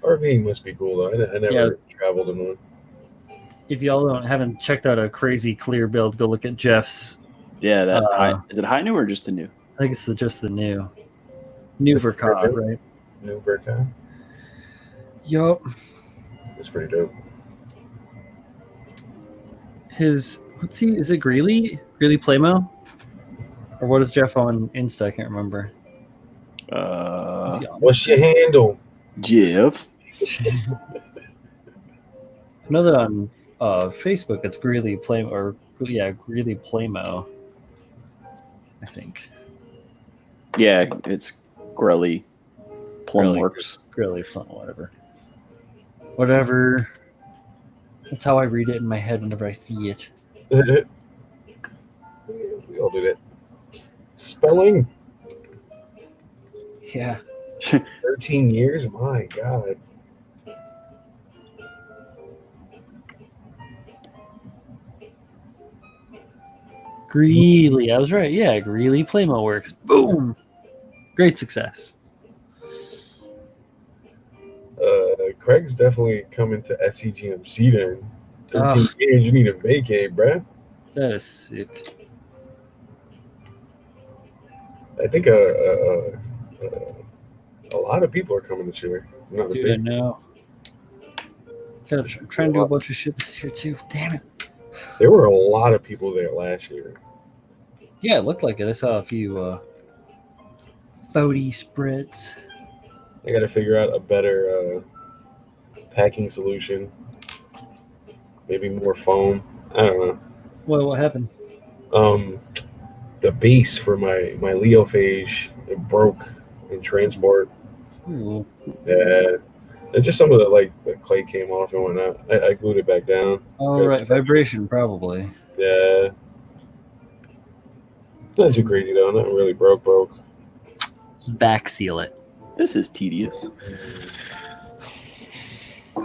RV must be cool though. I never traveled in one. If y'all haven't checked out a crazy clear build, go look at Jeff's. Yeah, that is it high new or just a new? I think it's just the new Vercod, right? New Vercod. Yup. It's pretty dope. Is it Greeley Playmo? Or what is Jeff on Insta? I can't remember. What's your handle? Jeff. I know that on Facebook it's Greeley Playmo, or Greeley Playmo, I think. Yeah, it's Grelly Plumworks. Greeley Plum, whatever. That's how I read it in my head whenever I see it. We all do that. Spelling. Yeah. 13 years? My God. Greeley. I was right. Yeah, Greeley Playmo Works. Boom. Great success. Craig's definitely coming to SCGMC then. 13 years, you need a vacate, bruh. That is sick. I think a lot of people are coming this year. I'm not Dude, I mistaken. know. God, I'm trying to do a bunch of shit this year too. Damn it. There were a lot of people there last year. Yeah, it looked like it. I saw a few photo spreads. I got to figure out a better packing solution. Maybe more foam. I don't know. What happened? The base for my Leophage, it broke in transport. Ooh. Yeah. And just some of the clay came off and whatnot. I glued it back down. Oh, right. Vibration, probably. Yeah. Not too crazy though. Not really broke. Back seal it. This is tedious.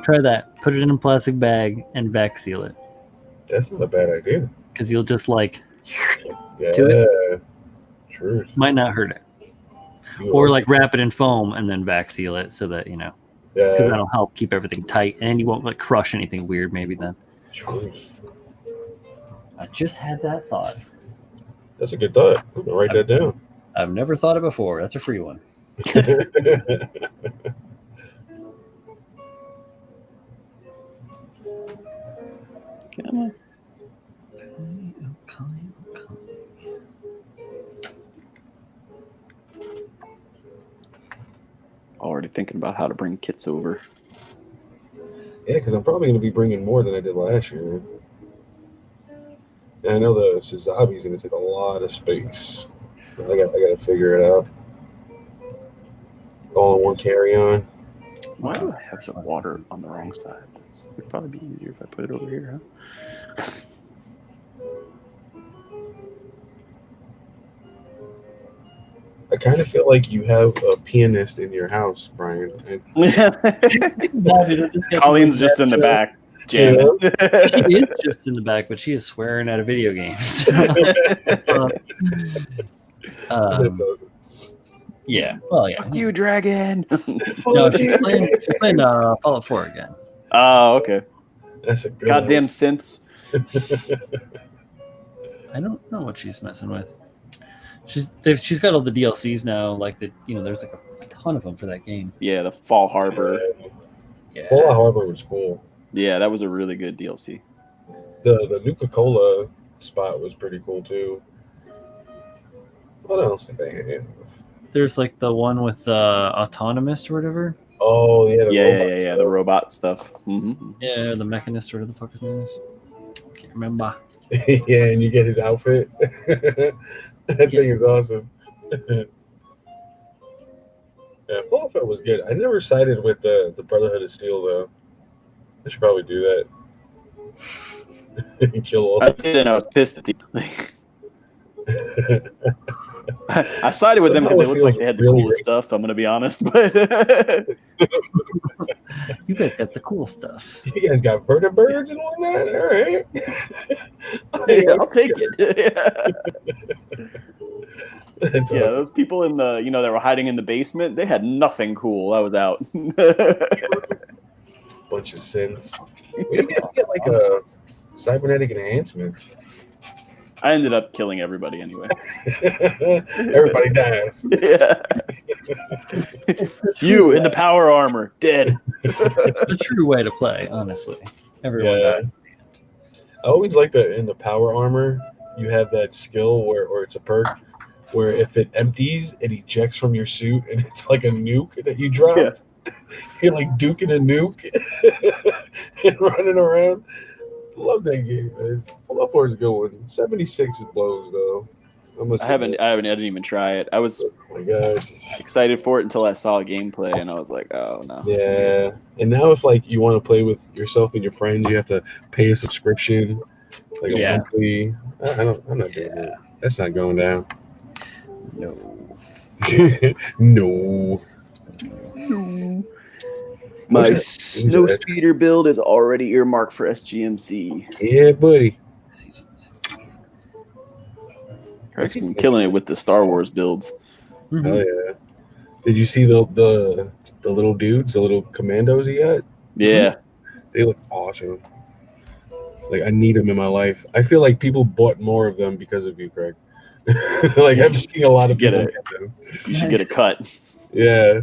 Try that. Put it in a plastic bag and back seal it. That's not a bad idea. Because you'll just like Yeah. to True. might not hurt it. Or like wrap it in foam and then back seal it so that, Yeah. because that'll help keep everything tight and you won't like crush anything weird maybe then. True. I just had that thought. That's a good thought. I'm gonna write that down. I've never thought it before. That's a free one. Come on. Already thinking about how to bring kits over. Yeah, because I'm probably going to be bringing more than I did last year. And I know the Suzabi's going to take a lot of space. I got to figure it out. All in one carry-on. Why do I have the water on the wrong side? It would probably be easier if I put it over here, huh? I kind of feel like you have a pianist in your house, Brian. Colleen's just in the back, Jam. She is just in the back, but she is swearing at a video game. So, That's awesome. yeah. Well, yeah. Fuck you, dragon. No, she's playing Fallout 4 again. Oh, okay. That's a good Goddamn synths. I don't know what she's messing with. She's got all the DLCs now. Like there's like a ton of them for that game. Yeah, the Fall Harbor. Yeah. Fallout Harbor was cool. Yeah, that was a really good DLC. The Nuka-Cola spot was pretty cool too. What else did they have? There's like the one with Autonomist or whatever. Oh yeah, Yeah, the robot stuff. Mm-hmm. Yeah, the Mechanist or whatever the fuck his name is. Can't remember. Yeah, and you get his outfit. That thing is awesome. Yeah, Fallout 4 was good. I never sided with the Brotherhood of Steel though. I should probably do that. Kill all. I did, and I was pissed at the. I sided with them because they looked like they had the coolest stuff. I'm gonna be honest, but you guys got the cool stuff. You guys got vertebrates and whatnot. All right, yeah, I'll take it. That's Yeah, awesome. those people in the that were hiding in the basement, they had nothing cool. I was out. Bunch of synths. We didn't get like a cybernetic enhancements. I ended up killing everybody anyway. Everybody dies. Yeah. You in the power armor, dead. It's the true way to play, honestly. Everyone dies. I always like that in the power armor, you have that skill or it's a perk where if it empties, it ejects from your suit and it's like a nuke that you drop. Yeah. You're like duking a nuke and running around. Love that game, man. Fallout 4 is a good one. 76 blows though. I didn't even try it. I was Oh my god. excited for it until I saw gameplay and I was like, oh no. Yeah. And now if like you want to play with yourself and your friends, you have to pay a subscription. Like a monthly. I'm not doing that. That's not going down. No. No. My snow speeder build is already earmarked for SGMC. Yeah, buddy. I've been killing it with the Star Wars builds. Mm-hmm. Oh yeah. Did you see the little dudes, the little commandos he got? Yeah. They look awesome. Like I need them in my life. I feel like people bought more of them because of you, Craig. Like I'm seeing a lot of people get them. You should get a cut. Yeah.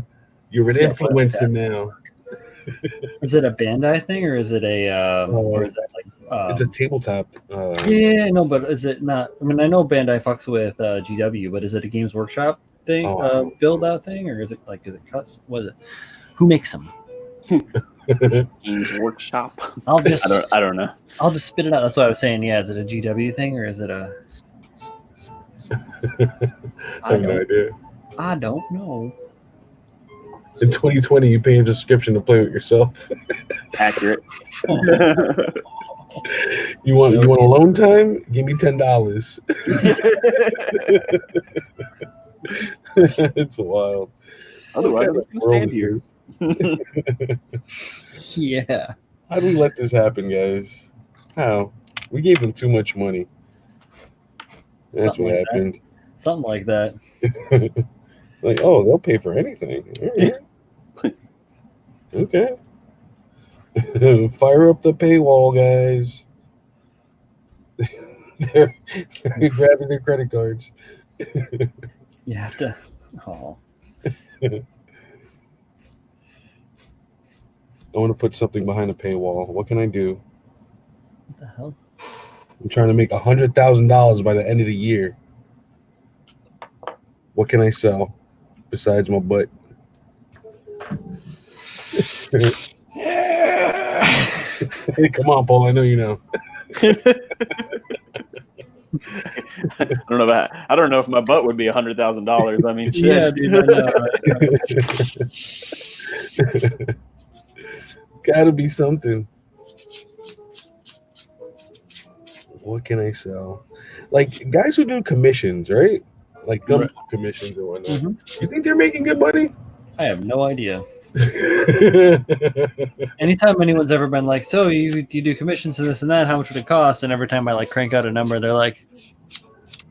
You're an influencer now. Is it a Bandai thing or is it or is that like it's a tabletop. Yeah, no, but is it not? I mean, I know Bandai fucks with GW, but is it a Games Workshop thing, build out thing, or is it cuts? What is it? Who makes them? Games Workshop. I don't know. I'll just spit it out. That's what I was saying. Yeah, is it a GW thing or is it a? I have no idea. I don't know. In 2020, you pay a subscription to play with yourself. Accurate. You want alone time? Give me $10. It's wild. Otherwise, I'm gonna stand here. Yeah. How do we let this happen, guys? How? We gave them too much money. That's Something what like happened. Something like that. Like, oh, they'll pay for anything. All right. Okay. Fire up the paywall, guys. They're grabbing their credit cards. You have to. Oh. I want to put something behind a paywall. What can I do? What the hell? I'm trying to make $100,000 by the end of the year. What can I sell besides my butt? Hey, come on, Paul. I know you know. I don't know if my butt would be $100,000. I mean, shit. Yeah, dude. I know, right? Gotta be something. What can I sell? Like guys who do commissions, right? Like gun commissions or whatnot. Mm-hmm. You think they're making good money? I have no idea. Anytime anyone's ever been like, so you do commissions and this and that, how much would it cost? And every time I like crank out a number, they're like,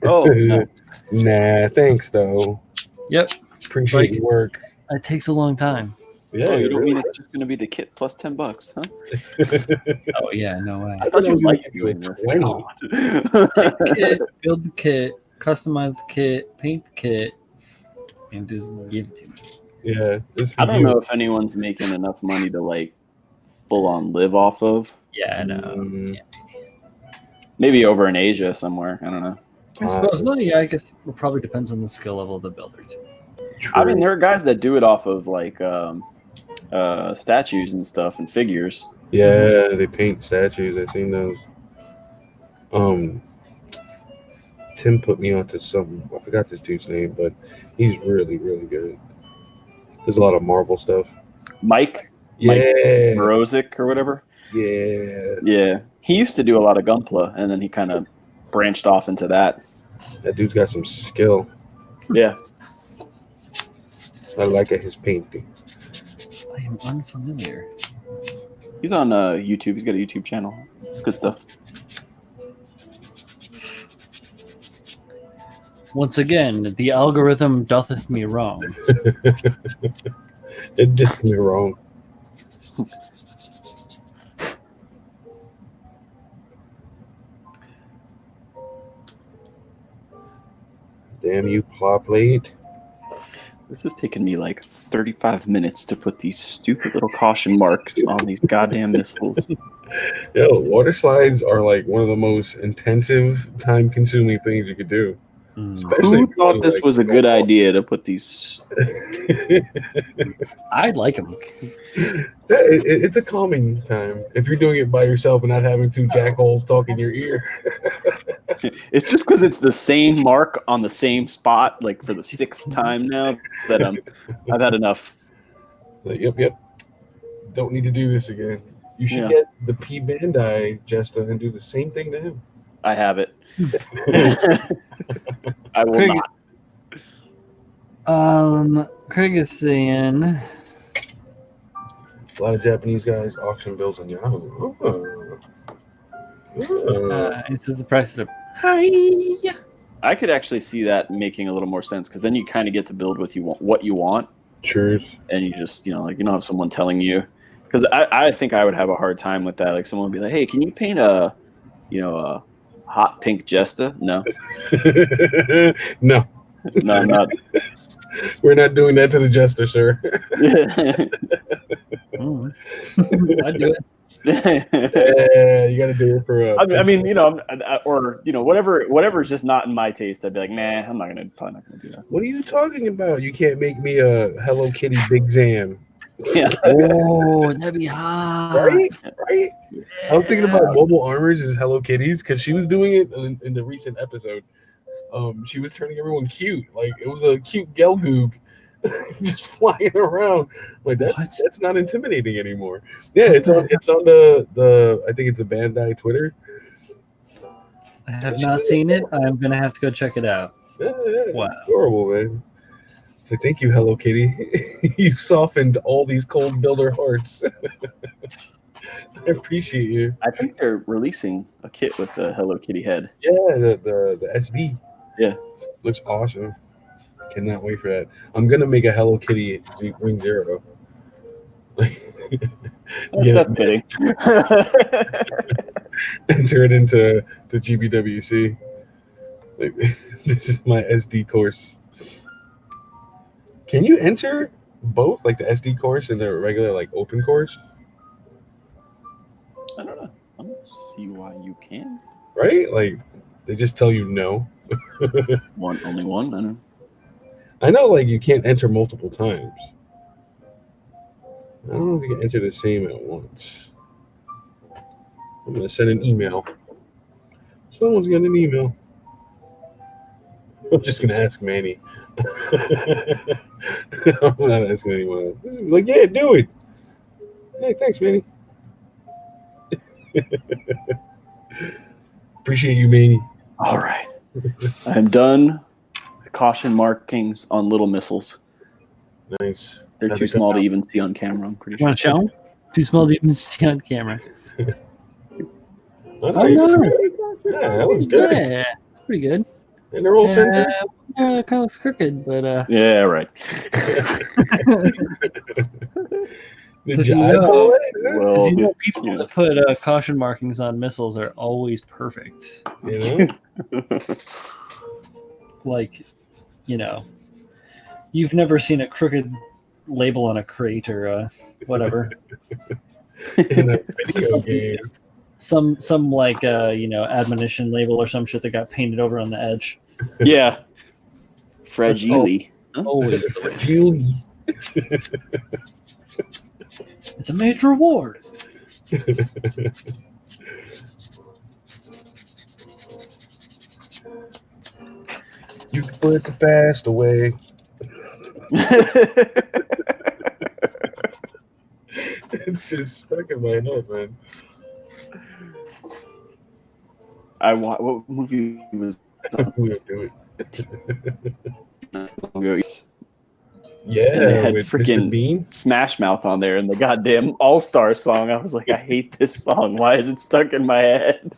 Oh, no. Nah, thanks though. yep, Appreciate Like- your work. it takes a long time. Yeah, Oh, you don't really. mean it's just going to be the kit plus $10, huh? Oh yeah, no way. I thought you was liked gonna doing do this. 20. God. Kit, build the kit, customize the kit, paint the kit, and just give it to me. Yeah, it's for I don't you. know if anyone's making enough money to like full on live off of. Yeah, I know. Mm, Maybe over in Asia somewhere. I don't know. I suppose. Well, yeah, I guess it probably depends on the skill level of the builder too. I mean, true. there are guys that do it off of like statues and stuff and figures. Yeah, they paint statues. I've seen those. Tim put me onto some. I forgot this dude's name, but he's really, really good. There's a lot of Marvel stuff. Mike Yeah, Morozic or whatever. yeah. Yeah, he used to do a lot of Gunpla, and then he kind of branched off into that. That dude's got some skill. Yeah, I like his painting. I am unfamiliar. he's on YouTube. He's got a YouTube channel. It's good stuff. Once again, the algorithm dotheth me wrong. It did me wrong. Damn you, plot plate. This has taken me like 35 minutes to put these stupid little caution marks on these goddamn missiles. Yo, water slides are like one of the most intensive, time-consuming things you could do. Especially Who if you're thought doing, this like, was a good idea to put these? I like them. It's a calming time if you're doing it by yourself and not having two jackholes talk in your ear. It's just because it's the same mark on the same spot, like for the 6th time now that I've had enough. Like, yep. Don't need to do this again. You should Yeah. get the P Bandai Jesta and do the same thing to him. I have it. I will Craig, not. Craig is saying, A lot of Japanese guys auction bills on Yahoo. he says the prices are high. I could actually see that making a little more sense because then you kind of get to build with what you want, Truth. and you just like you don't have someone telling you. Because I think I would have a hard time with that. Like someone would be like, "Hey, can you paint a hot pink Jesta?" No, No, no, I'm not. we're not doing that to the Jester, sir. I'd do it. Yeah, you got to do it for. I mean, whatever's just not in my taste. I'd be like, nah, probably not gonna do that. What are you talking about? You can't make me a Hello Kitty Big Zam. Yeah. Oh, that'd be hot. Right? I was thinking about mobile armors as Hello Kitties because she was doing it in the recent episode. She was turning everyone cute. Like it was a cute Gelgoog just flying around. Like that's not intimidating anymore. Yeah, it's on the I think it's a Bandai Twitter. I have not seen it. I'm gonna have to go check it out. Yeah, Wow. it's adorable, man. So thank you, Hello Kitty. You've softened all these cold builder hearts. I appreciate you. I think they're releasing a kit with the Hello Kitty head. Yeah, the SD. Yeah. Looks awesome. Cannot wait for that. I'm gonna make a Hello Kitty Ring Zero. That's kidding. Enter it into the GBWC. Like, this is my SD course. Can you enter both, like the SD course and the regular like open course? I don't know. I don't see why you can. Right? Like they just tell you no. Only one. I don't know. I know, like you can't enter multiple times. I don't know if you can enter the same at once. I'm gonna send an email. Someone's got an email. I'm just gonna ask Manny. I'm not asking anyone else. Like, yeah, do it. Hey, thanks, Manny. Appreciate you, Manny. All right. I'm done. Caution markings on little missiles. Nice. They're too small to even see on camera, I'm pretty sure. Want to show them? Too small to even see on camera. Oh, Oh, you can see no. it. Yeah, that looks good. Yeah, pretty good. And they're all centered. Kind of looks crooked, but Yeah, right. Did you eyeball it? Well, people you know. that put caution markings on missiles are always perfect. You know? Like, you've never seen a crooked label on a crate or whatever. In a video game. Some like admonition label or some shit that got painted over on the edge. Yeah. Fragile. Always. Julie. It's a major award. You can put the past away. It's just stuck in my head, man. What movie was We don't do it. Yeah, Yeah, they had with freaking Mr. Bean. Smash Mouth on there and the goddamn All-Star song. I was like, I hate this song. Why is it stuck in my head?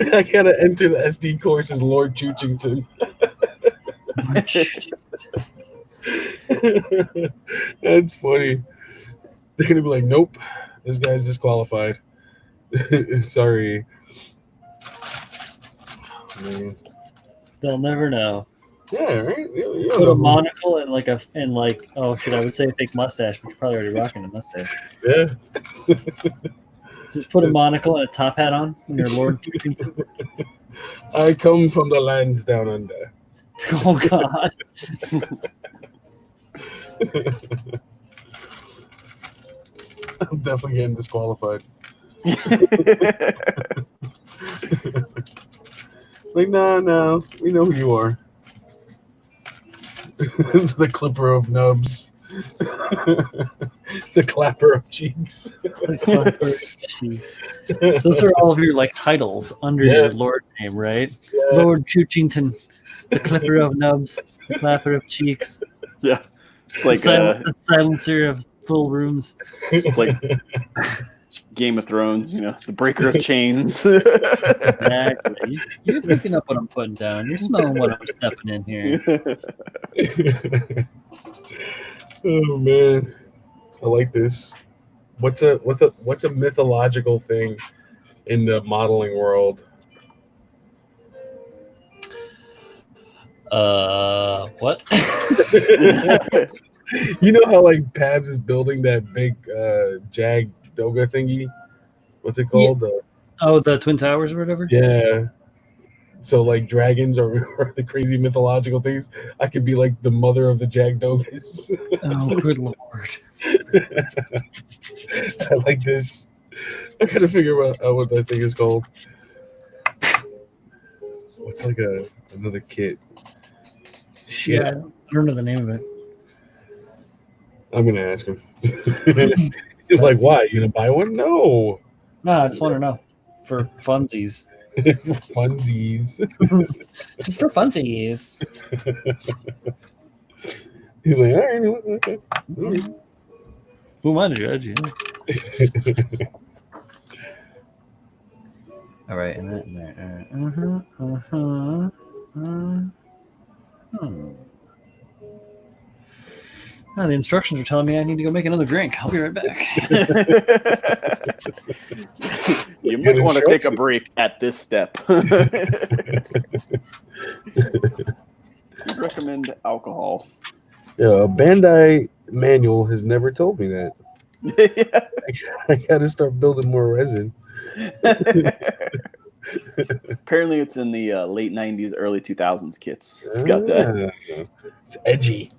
I gotta enter the SD course as Lord Choochington. That's funny. They're gonna be like, nope, this guy's disqualified. Sorry. Man. They'll never know. Yeah, right. You Put a monocle and I would say a fake mustache, but you're probably already rocking a mustache. Yeah. Just put a monocle and a top hat on when you're Lord Choochington. I come from the lands down under. Oh God. I'm definitely getting disqualified. Like, no, we know who you are. The clipper of nubs. The clapper of cheeks. Jeez. Those are all of your titles under your Lord name, right? Yeah. Lord Choochington, the clipper of nubs, the clapper of cheeks. Yeah. It's like the silencer of full rooms. It's like Game of Thrones, the breaker of chains. Exactly. You're picking up what I'm putting down. You're smelling what I'm stepping in here. Oh man, I like this. What's a mythological thing in the modeling world? What? You know how Pabs is building that big Jag Doga thingy? What's it called? The Twin Towers or whatever? Yeah. So dragons are the crazy mythological things. I could be the mother of the Jag Dogas. Oh, good Lord. I like this. I gotta figure out what that thing is called. What's another kit? Shit. Yeah, I don't know the name of it. I'm gonna ask him. He's like, why? You gonna buy one? No. No, I just want to know. For funsies. Funsies. Just for funsies. He's like, all right, okay. Who am I to judge you? All right, and that there. Oh, the instructions are telling me I need to go make another drink. I'll be right back. You might want to take a break at this step. You recommend alcohol. Yeah, Bandai manual has never told me that. I gotta start building more resin. Apparently, it's in the late 90s, early 2000s kits. It's got that. It's edgy.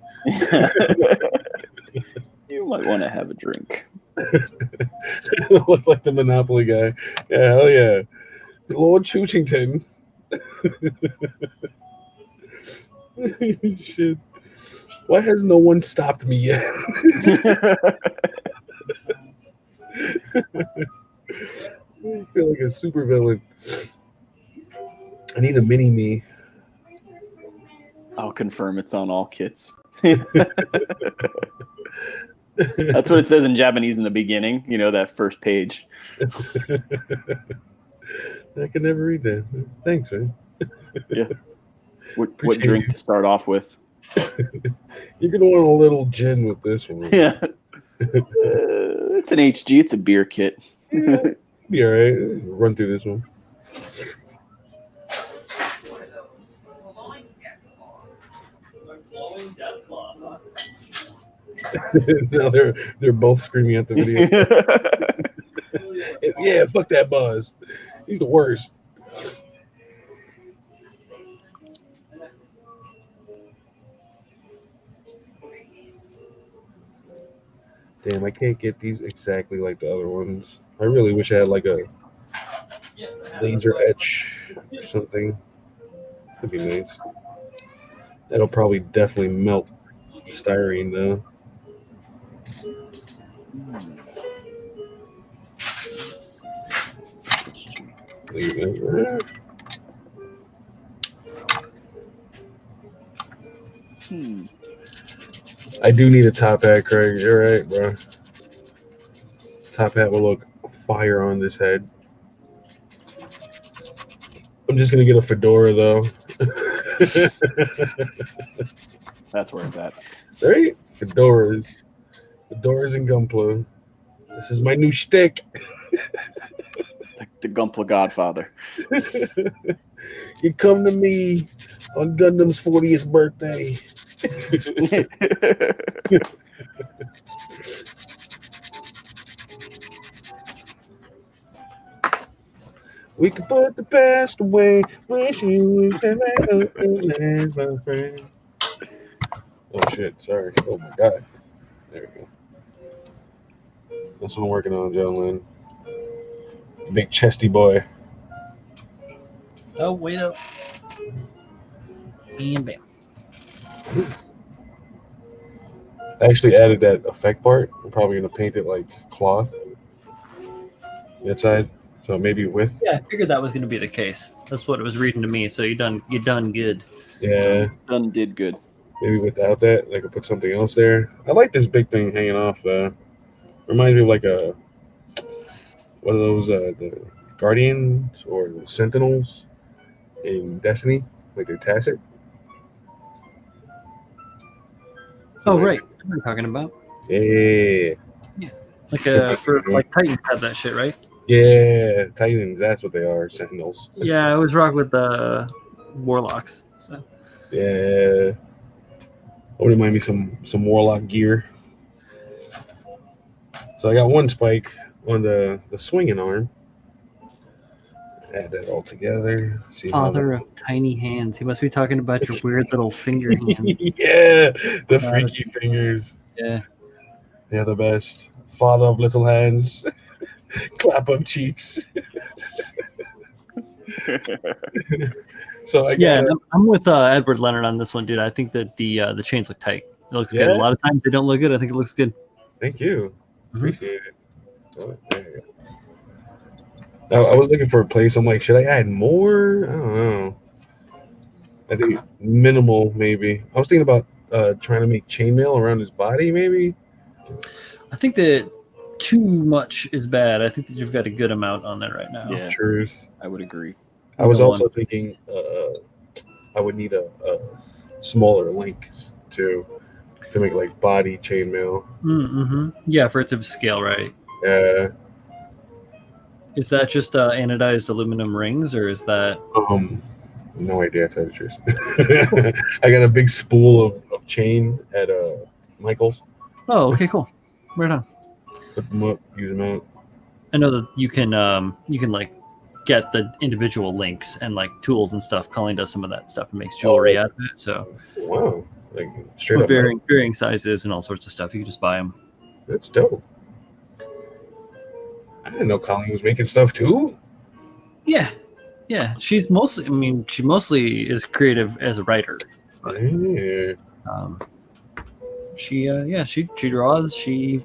You might want to have a drink. Look like the Monopoly guy. Yeah, hell yeah. Lord Choochington. Shit. Why has no one stopped me yet? I feel like a super villain. I need a mini me. I'll confirm it's on all kits. That's what it says in Japanese in the beginning. You know, that first page. I can never read that. Thanks, man. Yeah. What Appreciate drink you. to start off with? You're gonna want a little gin with this one. Yeah. It's an HG. It's a beer kit. Yeah, be all right. Run through this one. Now they're both screaming at the video. Yeah, fuck that Buzz. He's the worst. Damn, I can't get these exactly like the other ones. I really wish I had like a laser etch or something. That'd be nice. That'll probably definitely melt styrene though. Leave it there. I do need a top hat, Craig. You're right, bro. Top hat will look fire on this head. I'm just gonna get a fedora though. That's where it's at. Right? Fedoras and Gunpla. This is my new shtick. The Gumpla Godfather. You come to me on Gundam's 40th birthday. We can put the past away. Wish you could make my friend. Oh shit! Sorry. Oh my god. There we go. That's what I'm working on, gentlemen. Big chesty boy. Oh, wait up. And bam. I actually added that effect part. I'm probably gonna paint it like cloth. Inside. So maybe with. Yeah, I figured that was going to be the case. That's what it was reading to me. So you done good. Yeah. Done did good. Maybe without that, I could put something else there. I like this big thing hanging off. Reminds me of like a one of those the Guardians or the Sentinels in Destiny, like they're Tacit. Oh, right. What are you talking about? Yeah. Like Titans have that shit, right? Yeah, Titans. That's what they are. Sentinels. Yeah, I always rock with the Warlocks. So Yeah. Wouldn't mind me some Warlock gear. So I got one spike on the swinging arm. Add that all together. See how Father of tiny hands. He must be talking about your weird little finger hands. yeah, the freaky fingers. Yeah. They're the best. Father of little hands. Clap of cheeks. So I'm with Edward Leonard on this one, dude. I think that the chains look tight. It looks good. A lot of times they don't look good. I think it looks good. Thank you. Appreciate it. Oh, there you go. I was looking for a place. I'm like, should I add more? I don't know. I think minimal, maybe. I was thinking about trying to make chainmail around his body, maybe. I think that too much is bad. I think that you've got a good amount on there right now. Yeah, Truth. I would agree. I was also thinking I would need a smaller link to make like body chainmail. Mm-hmm. Yeah, for it to scale right. Yeah. Is that just anodized aluminum rings, or is that? No idea. To tell the truth. I got a big spool of chain at Michael's. Oh, okay, cool. Right on. Put them up, use them out. I know that you can like get the individual links and like tools and stuff. Colleen does some of that stuff and makes jewelry out of it. So wow, like straight up varying sizes and all sorts of stuff. You can just buy them. That's dope. I didn't know Colleen was making stuff too. Yeah. She mostly is creative as a writer. But, yeah. She draws. She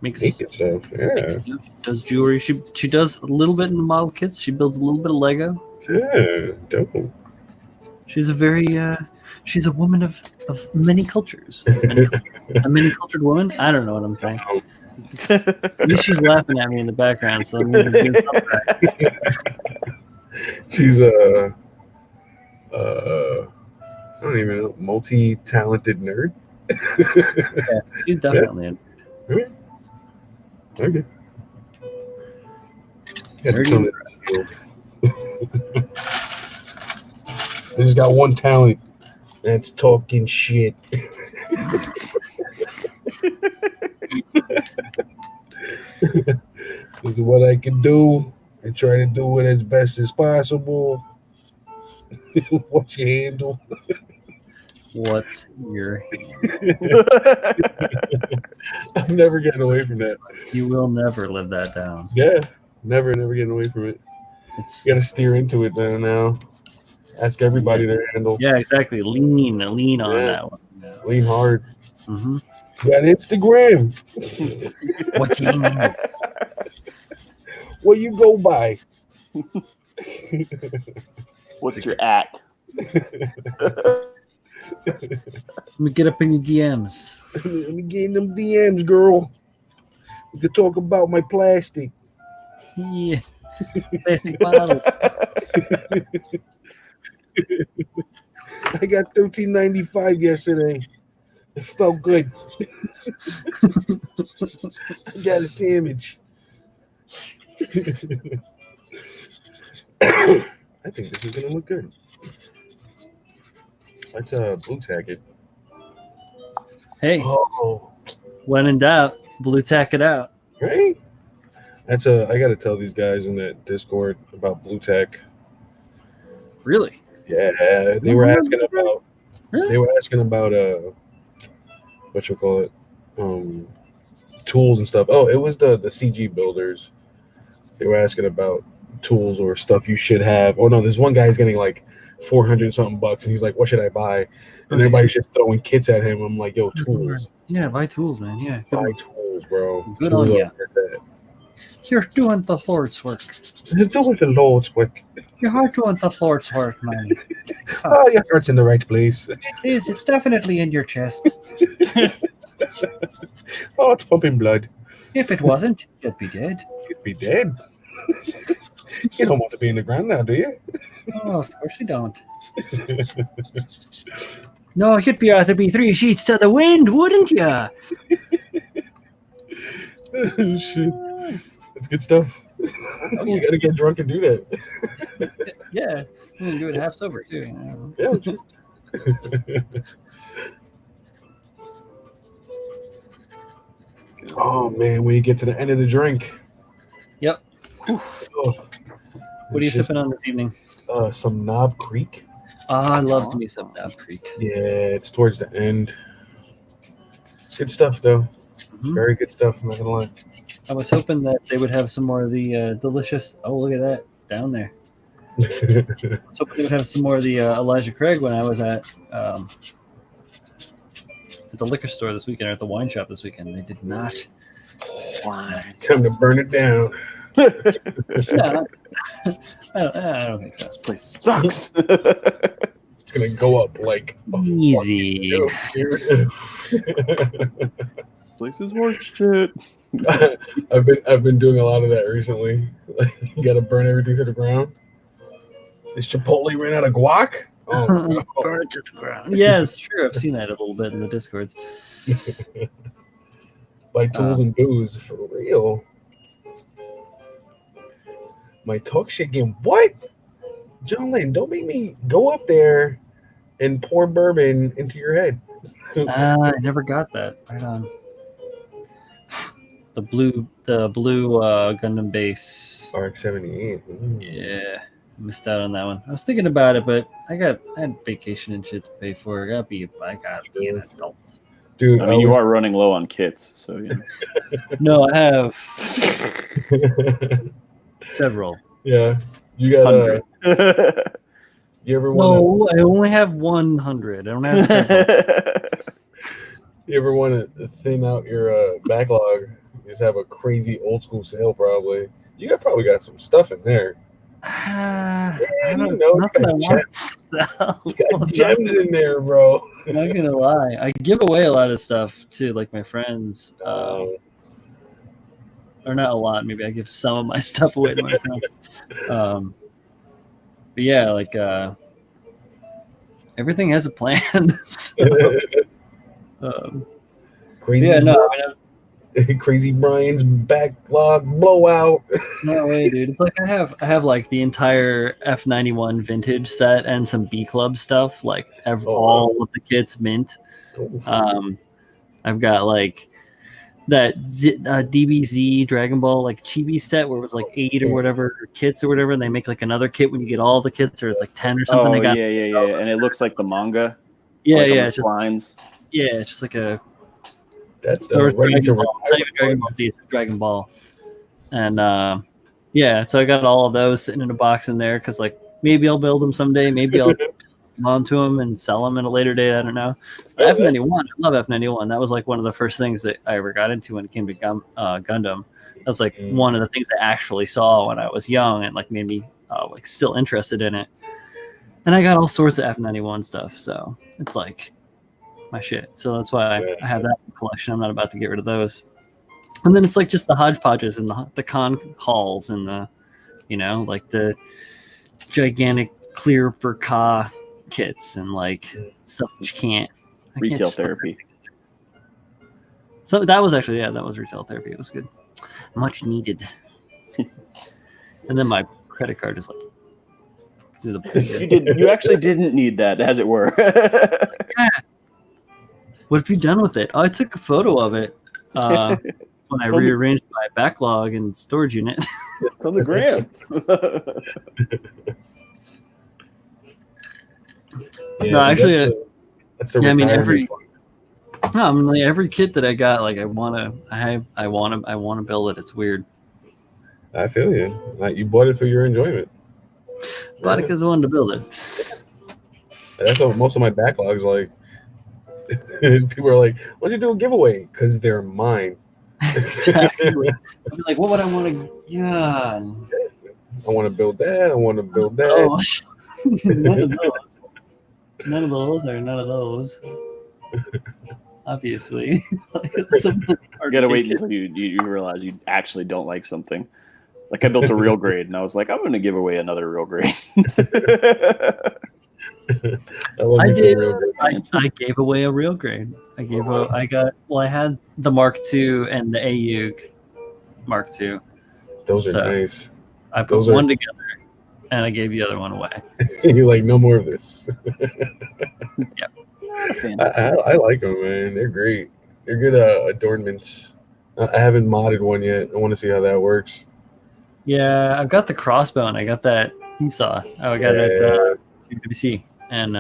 makes stuff. Yeah. She does jewelry. She does a little bit in the model kits. She builds a little bit of Lego. Yeah, dope. She's a very she's a woman of many cultures. A many cultured woman. I don't know what I'm saying. At least she's laughing at me in the background, so I'm doing something right. She's I don't even know, multi-talented nerd. Yeah, she's definitely a Okay. nerdy. I just got one talent. That's talking shit. This is what I can do and try to do it as best as possible. What's your handle? What's your? I'm never getting away from that. You will never live that down. Yeah, never getting away from it. It's You got to steer into it then now. Ask everybody their handle. yeah, exactly. Lean on Yeah. that one. Yeah. Lean hard. Mm-hmm. You got Instagram. What's your name? What you go by? What's your at? Let me get up in your DMs. Let me get in them DMs, girl. We could talk about my plastic. Yeah, plastic bottles. I got $13.95 yesterday. It felt good. I got a sandwich. I think this is gonna look good. Let's blue tack it. Hey, Oh, when in doubt, blue tack it out. right? That's I gotta tell these guys in that Discord about blue tack. Really? Yeah, they were asking about. Really? They were asking about what you call it, tools and stuff. Oh, it was the CG builders. They were asking about tools or stuff you should have. Oh no, there's one guy who's getting like 400 something bucks, and he's like, "What should I buy?" And everybody's just throwing kits at him. I'm like, "Yo, tools. Yeah, buy tools, man. Yeah, Buy tools, bro. Good on ya. That. You're doing the Lord's work. You're doing the Lord's work. You're doing the Lord's work, man. Oh, your heart's in the right place. It's definitely in your chest. Oh, it's pumping blood. If it wasn't, you'd be dead. You'd be dead. You don't want to be in the ground now, do you? Oh, of course you don't. No, you'd be rather be 3 sheets to the wind, wouldn't ya? Shit. That's good stuff. You gotta get drunk and do that. Yeah, you can do it half sober too. You know? Yeah. Oh man, when you get to the end of the drink. Yep. Oh, What are you sipping on this evening? Some Knob Creek. I love me some Knob Creek. Yeah, it's towards the end. It's good stuff though. Mhm. Very good stuff. I'm not gonna lie. I was hoping that they would have some more of the delicious. Oh, look at that down there. I was hoping they would have some more of the Elijah Craig when I was at the liquor store this weekend or at the wine shop this weekend. They did not. Time to burn it down. Yeah, I don't think so. This place sucks. It's gonna go up like a Easy. fucking This place is horse shit. I've been doing a lot of that recently. Like, you gotta burn everything to the ground. Is Chipotle ran out of guac? Oh, no. Burn it to the ground. Yeah, it's true. I've seen that a little bit in the Discords. Buy tools and booze for real. My talk shit game. What? John Lynn, don't make me go up there and pour bourbon into your head. I never got that. Right on. The blue Gundam base. RX-78. Yeah, missed out on that one. I was thinking about it, but I had vacation and shit to pay for. I gotta be an adult. Dude, I mean, you are running low on kits, so you know. No, I have several. Yeah. You got you ever want No, I only have 100. I don't have several. you ever want to thin out your backlog? You just have a crazy old school sale probably. You probably got some stuff in there. I you don't know, nothing I you want. sell. Got gems in there, bro. I'm not gonna lie. I give away a lot of stuff to like my friends. Or not a lot. Maybe I give some of my stuff away to my friends. But yeah, like everything has a plan. So, Crazy. yeah, no, Crazy Brian's backlog blowout. no way, dude. It's like I have like the entire F91 vintage set and some B Club stuff, like all of the kits mint. I've got like that DBZ Dragon Ball like chibi set where it was like 8 or whatever kits or whatever, and they make like another kit when you get all the kits, or it's like 10 or something. Oh, yeah. And it looks like the manga. Yeah, like yeah. It's just lines. Yeah, it's just like a. That's Dragon ready Ball. Not even Dragon Ball Z, it's Dragon Ball. And yeah, so I got all of those sitting in a box in there because like maybe I'll build them someday. Maybe I'll onto them and sell them at a later date. I don't know. But F91, I love F91. That was like one of the first things that I ever got into when it came to Gundam. That was like one of the things I actually saw when I was young and like made me like still interested in it. And I got all sorts of F91 stuff, so it's like my shit. So that's why I have that collection. I'm not about to get rid of those. And then it's like just the hodgepodges and the con halls and the, like the gigantic clear for Ka kits and like stuff that you can't. Retail therapy. So that was actually, that was retail therapy. It was good. Much needed. And then my credit card is like through the You actually didn't need that, as it were. Yeah. What have you done with it? Oh, I took a photo of it when I rearranged my backlog and storage unit. It's on the gram. No, actually, that's the every kit that I got, like I want to build it. It's weird. I feel you. Like you bought it for your enjoyment. Bought it because I wanted to build it. That's what most of my backlogs like. People are like, "Why'd you do a giveaway?" Because they're mine. Exactly. I'd be like, what would I want to? Yeah. I want to build that. I want to build that. Oh, none of those. None of those or none of those. Obviously. You gotta wait until you realize you actually don't like something. Like I built a real grade, and I was like, I'm going to give away another real grade. I did. I gave away a real grade. I had the Mark II and the AU Mark II. Those are nice. I put one together and I gave the other one away. You're like, no more of this. Yeah. I like them, man. They're great. They're good adornments. I haven't modded one yet. I want to see how that works. Yeah, I've got the crossbow and I got that Esau. I got it at UWC. And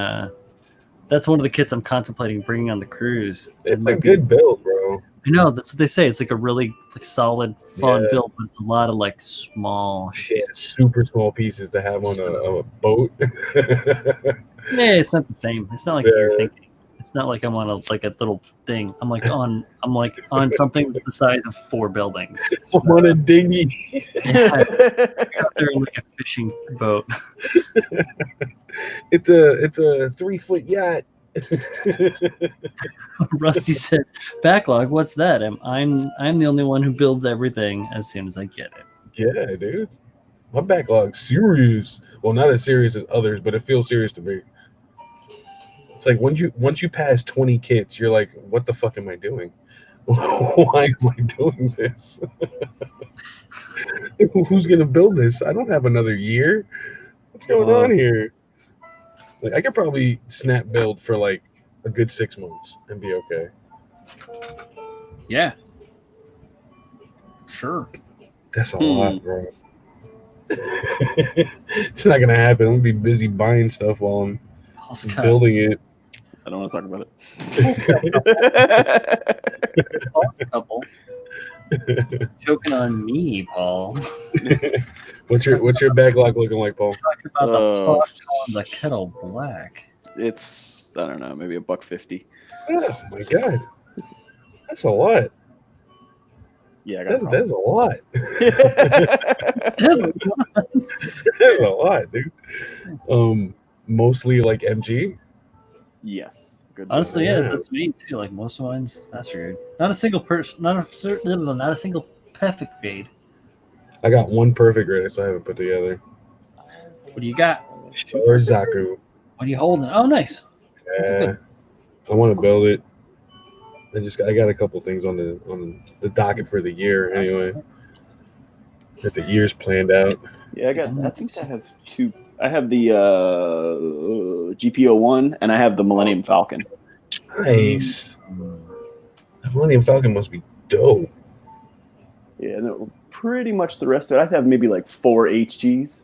that's one of the kits I'm contemplating bringing on the cruise. It's a good build, bro. I know, that's what they say. It's like a really solid, fun build, but it's a lot of like small shit. Super small pieces to have on a boat. Yeah, it's not the same. It's not like you're thinking. It's not like I'm on a little thing. I'm like on something that's the size of 4 buildings. So, I'm on a dinghy. Yeah, they're like a fishing boat. It's a 3-foot yacht. Rusty says, "Backlog, what's that? I'm the only one who builds everything as soon as I get it." Yeah, dude. My backlog's serious. Well, not as serious as others, but it feels serious to me. It's like once you pass 20 kits, you're like, what the fuck am I doing? Why am I doing this? Who's gonna build this? I don't have another year. What's going on here? Like I could probably snap build for like a good 6 months and be okay. Yeah. Sure. That's a lot, bro. It's not gonna happen. I'm gonna be busy buying stuff while I'm building it. I don't want to talk about it. Pause a couple. Joking on me, Paul. What's your backlog looking like, Paul? Talk about the pot on the kettle black. It's I don't know, maybe $150. Oh my god, that's a lot. Yeah, that's a lot. That's a lot. That's a lot, dude. mostly like MG. Yes. Good. Honestly, yeah, Yeah. that's me too. Like most of mine's master grade. Not a single person. Not a single perfect grade. I got one perfect grade, so I haven't put together. What do you got? Or Zaku. What are you holding? Oh, nice. That's a Yeah, good. I want to build it. I got a couple things on the docket for the year anyway. That the year's planned out. Yeah, I think I have two. I have the GPO-1 and I have the Millennium Falcon. Nice. The Millennium Falcon must be dope. Yeah, no, pretty much the rest of it. I have maybe like 4 HGs.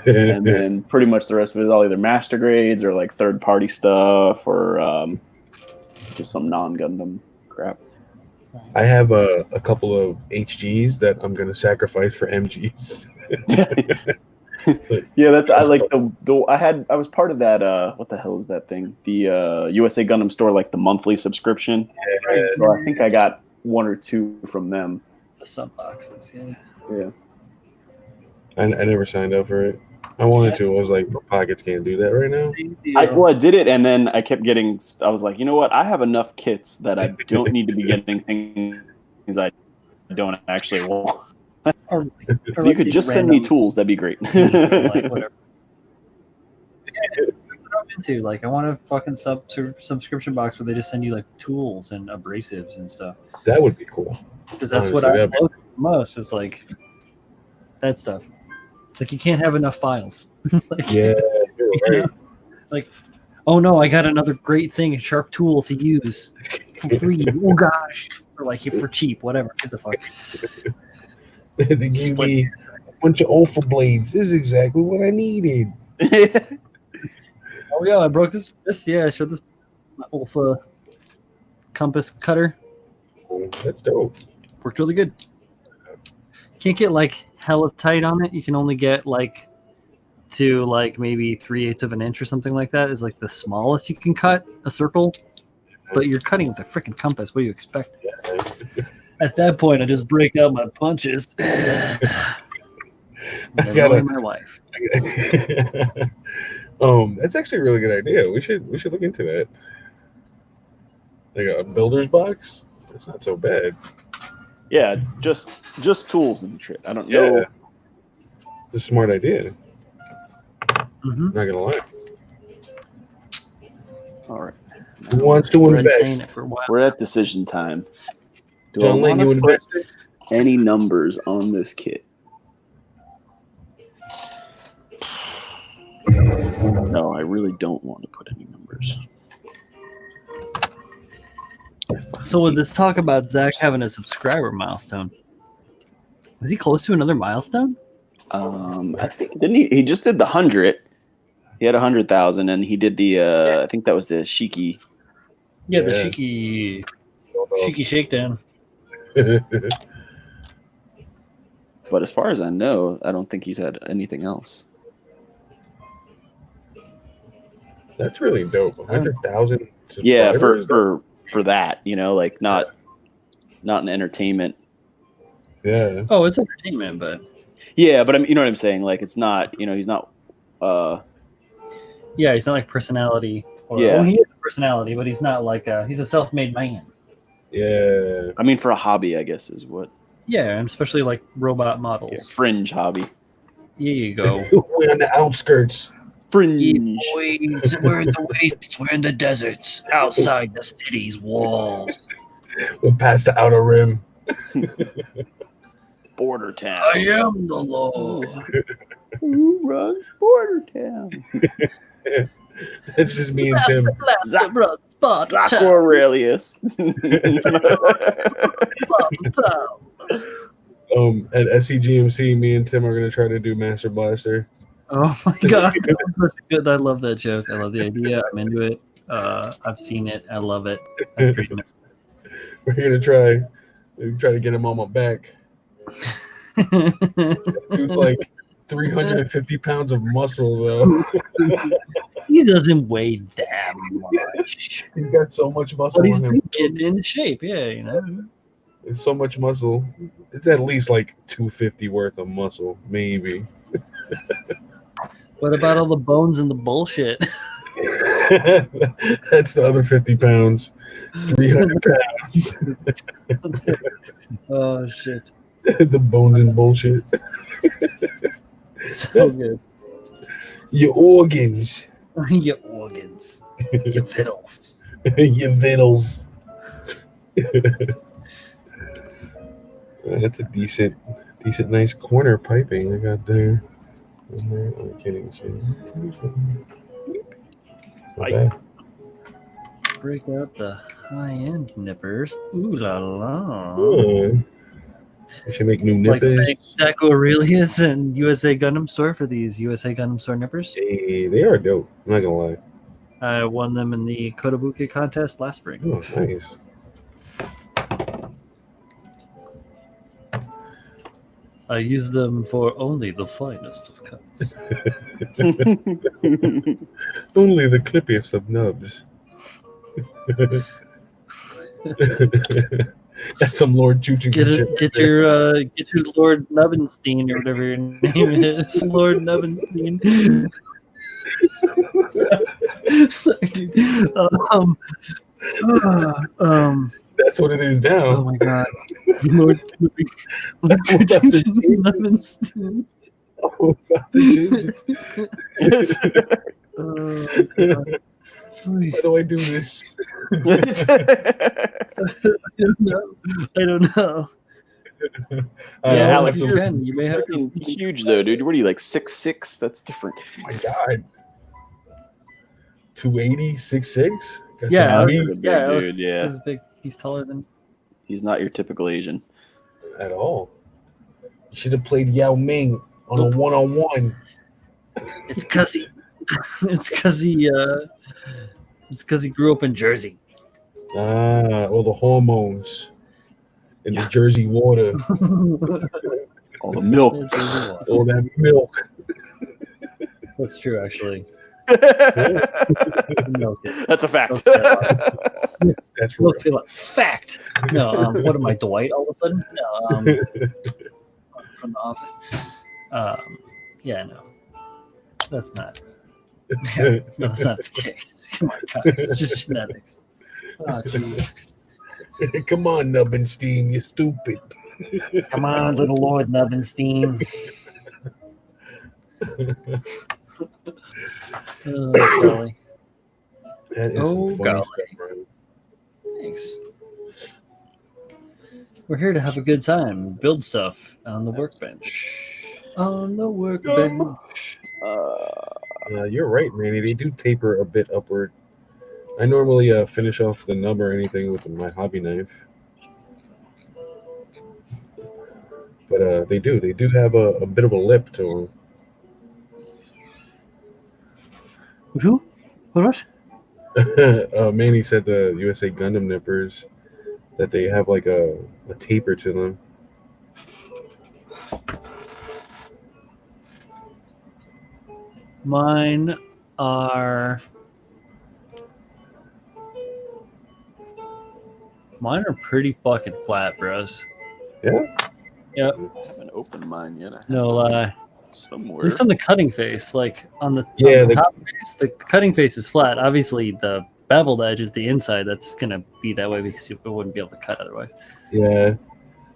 And then pretty much the rest of it is all either master grades or like third party stuff or just some non Gundam crap. I have a couple of HGs that I'm gonna sacrifice for MGs. Yeah, that's I like I was part of that what the hell is that thing? The USA Gundam store, like the monthly subscription. Yeah. So I think I got 1 or 2 from them. The sub boxes, yeah. Yeah. I never signed up for it. I wanted to. I was like, my pockets can't do that right now. I did it, and then I kept getting. I was like, you know what? I have enough kits that I don't need to be getting things I don't actually want. Or If you could just send me tools, that'd be great. like whatever. Yeah, that's what I'm into. Like, I want a fucking subscription box where they just send you like tools and abrasives and stuff. That would be cool. Because that's what I love most. Is like that stuff. It's like you can't have enough files. Like, Yeah, you're right. Like, oh no, I got another great thing, a sharp tool to use for free. Oh gosh, or like for cheap, whatever. Gives a fuck. They gave me a bunch of Alpha blades. This is exactly what I needed. Oh yeah, I broke this. I showed this my Alpha compass cutter. Oh, that's dope. Worked really good. Can't get like hella tight on it. You can only get like to like maybe 3/8 of an inch or something like that is like the smallest you can cut a circle. But you're cutting with a freaking compass. What do you expect? At that point, I just break out my punches. Annoy my wife. That's actually a really good idea. We should look into that. Like a builder's box. That's not so bad. Yeah, just tools and shit. I don't know. Yeah. It's a smart idea. Mm-hmm. Not gonna lie. All right. Who wants to invest? We're at decision time. John Lane, you invested? Any numbers on this kit? No, I really don't want to put any numbers. So with this talk about Zach having a subscriber milestone, is he close to another milestone? I think didn't he? He just did the 100. He had 100,000, and he did the. I think that was the Shiki. Yeah, the Shiki shakedown. But as far as I know, I don't think he's had anything else. That's really dope. 100,000. Yeah, for that, you know, like not an entertainment. Yeah. Oh, it's entertainment, but yeah, but I mean, you know what I'm saying? Like, it's not, you know, he's not. Yeah, he's not like personality. Yeah, well, he is a personality, but he's not like he's a self-made man. Yeah. I mean, for a hobby, I guess is what. Yeah, and especially like robot models. Yeah, fringe hobby. Here you go. We're on the outskirts. Fringe. Yeah, we're in the wastes. We're in the deserts, outside the city's walls. We're past the outer rim. Border town. I am the law. Who runs Border Town? It's just me and Tim. Zach Aurelius. At SCGMC, me and Tim are gonna try to do Master Blaster. Oh my god, that was such a good. I love that joke. I love the idea. I'm into it. I've seen it. I love it. We're gonna try to get him on my back. Dude's like 350 pounds of muscle though. He doesn't weigh that much. He's got so much muscle. But he's on him. getting in shape. Yeah, you know. It's so much muscle. It's at least like 250 worth of muscle, maybe. What about all the bones and the bullshit? That's the other 50 pounds. 300 pounds. Oh shit! The bones and bullshit. So good. Your organs. Your organs, your fiddles. Your vittles. That's a decent, nice corner piping I got there. I can't even see. Not bad. Break out the high-end nippers. Ooh la la. Oh, we should make new Like nippers. Zach Aurelius and USA Gundam Store for these USA Gundam Store nippers. Hey, they are dope. I'm not gonna lie. I won them in the Kotobuki contest last spring. Oh, nice. I use them for only the finest of cuts. Only the clippiest of nubs. That's some Lord Choo Choo shit. Get your Lord Nubenstein or whatever your name is. Lord Nubenstein. Sorry, dude. That's what it is now. Oh my god. Lord Nubenstein. Oh, about to change it. God. Why do I do this? I don't know. Yeah, Alex, you you're can. You may have to. fucking huge though, dude. What are you like 6'6"? That's different. Oh my god. 280, 6'6"? Yeah, Alex Alex is a big yeah, Alex dude, yeah. is big. He's taller than. He's not your typical Asian. At all. You should have played Yao Ming on a one-on-one. It's cause he. It's cause he. It's cause he grew up in Jersey. Ah, all the hormones in the Jersey water. All the milk. All that milk. That's true, actually. That's a fact. That's real. Let's see what fact. No, what am I, Dwight? All of a sudden? No, from the office. Yeah, no, that's not. No, that's not the case. Come on, guys, it's just genetics. Oh, geez. Come on, Nubenstein, you're stupid. Come on, little Lord Nubenstein. Oh, golly. That is Oh, some funny golly. stuff, bro. Thanks. We're here to have a good time, build stuff on the workbench. On the workbench. You're right, Manny. They do taper a bit upward. I normally finish off the nub or anything with my hobby knife. But they do have a bit of a lip to Who? What? them. Manny said the USA Gundam nippers that they have like a taper to them. Mine are pretty fucking flat, bros. Yeah? Yep. I haven't opened mine yet. I have No lie. At somewhere. least on the cutting face, like on the, Yeah, on the the- top face, the cutting face is flat. Obviously, the beveled edge is the inside. That's gonna be that way because you wouldn't be able to cut otherwise. Yeah.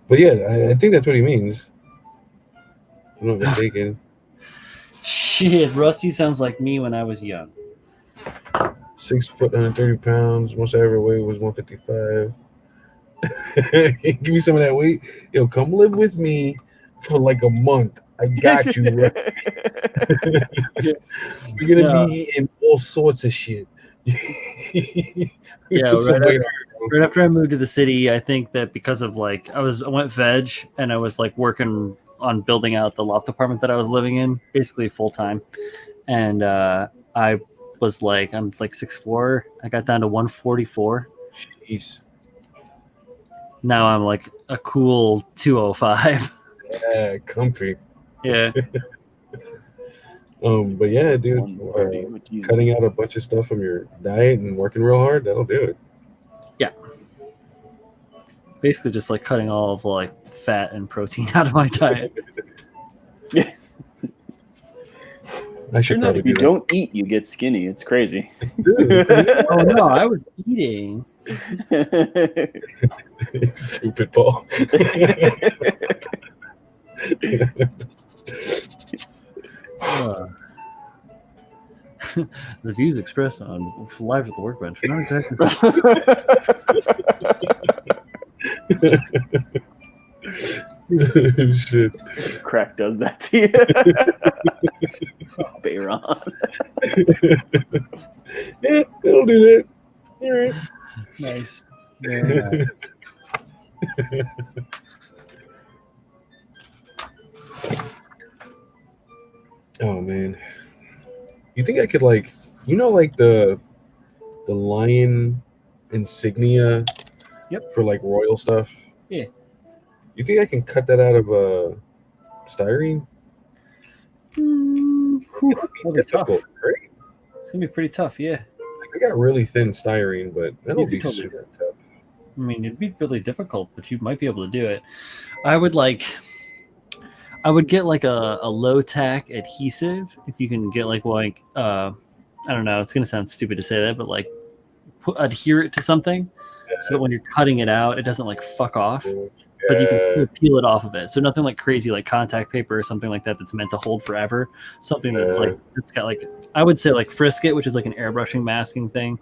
But yeah, I think that's what he means. If I'm not mistaken. Shit, Rusty sounds like me when I was young. 6 foot, 130 pounds. Most I ever weighed was 155. Give me some of that weight. Yo, come live with me for like a month. I got you. Right? We're gonna be eating all sorts of shit. Yeah, Put some weight on. Right after I moved to the city, I think that because of like I went veg and I was like working on building out the loft apartment that I was living in, basically full time. And I was like, I'm like 6'4". I got down to 144. Jeez. Now I'm like a cool 205. Yeah, comfy. Yeah. But yeah, dude, 130, what Jesus. cutting out a bunch of stuff from your diet and working real hard, that'll do it. Basically just like cutting all of like fat and protein out of my diet. I should probably if you don't eat, you get skinny. It's crazy. Oh no, I was eating. Stupid Paul. The views expressed on Live at the Workbench are not exactly. Shit. Crack does that to you. Bayron. Yeah, it'll do that. All right. Nice. Very nice. Oh man, you think I could like the lion insignia? Yep. For like royal stuff. Yeah. You think I can cut that out of styrene? That'll be tough. Right? It's gonna be pretty tough. Yeah. I got really thin styrene, but that'll be totally super tough. I mean, it'd be really difficult, but you might be able to do it. I would get like a low tack adhesive if you can get like I don't know, it's gonna sound stupid to say that, but like adhere it to something so that when you're cutting it out, it doesn't like fuck off, but you can still peel it off of it. So nothing like crazy like contact paper or something like that that's meant to hold forever. Something that's like it's got like I would say like Frisket, which is like an airbrushing masking thing,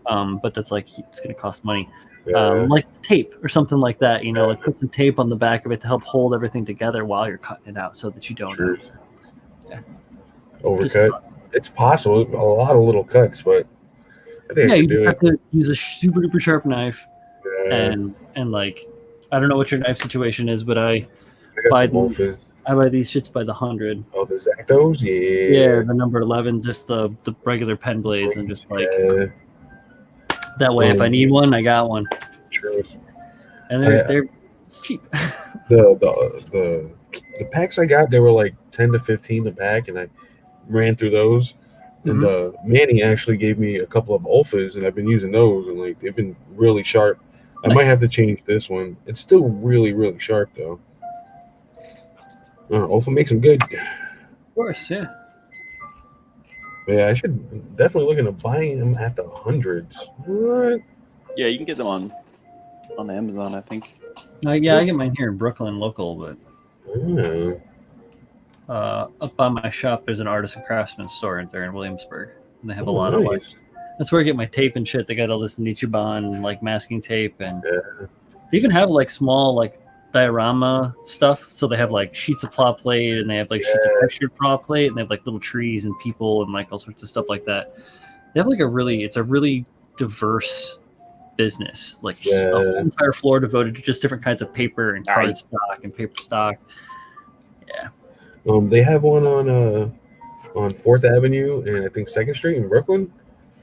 but that's like it's gonna cost money. Like tape or something like that, you know, like put some tape on the back of it to help hold everything together while you're cutting it out so that you don't overcut. It's possible, a lot of little cuts, but I think you have to use a super duper sharp knife and like I don't know what your knife situation is, but I buy these shits by the 100. Oh, the Zactos? Yeah, the number 11, just the regular pen blades, and just like that way, if I need one, I got one. True. And they're it's cheap. the packs I got, they were like 10 to 15 a pack, and I ran through those. And Manny actually gave me a couple of Ulfas, and I've been using those, and like they've been really sharp. I might have to change this one. It's still really, really sharp though. Ulfa makes them good. Of course, yeah. But yeah, I should definitely look into buying them at the hundreds. What? Yeah, you can get them on Amazon, I think. I get mine here in Brooklyn, local, but up by my shop, there's an artist and craftsman store there in Williamsburg, and they have a lot of like. That's where I get my tape and shit. They got all this Nichiban like masking tape, and they even have like small like diorama stuff. So they have like sheets of plot plate, and they have like sheets of textured plot plate, and they have like little trees and people and like all sorts of stuff like that. They have like it's a really diverse business, like a whole entire floor devoted to just different kinds of paper and card stock and paper stock. Yeah. They have one on 4th Avenue and I think 2nd Street in Brooklyn,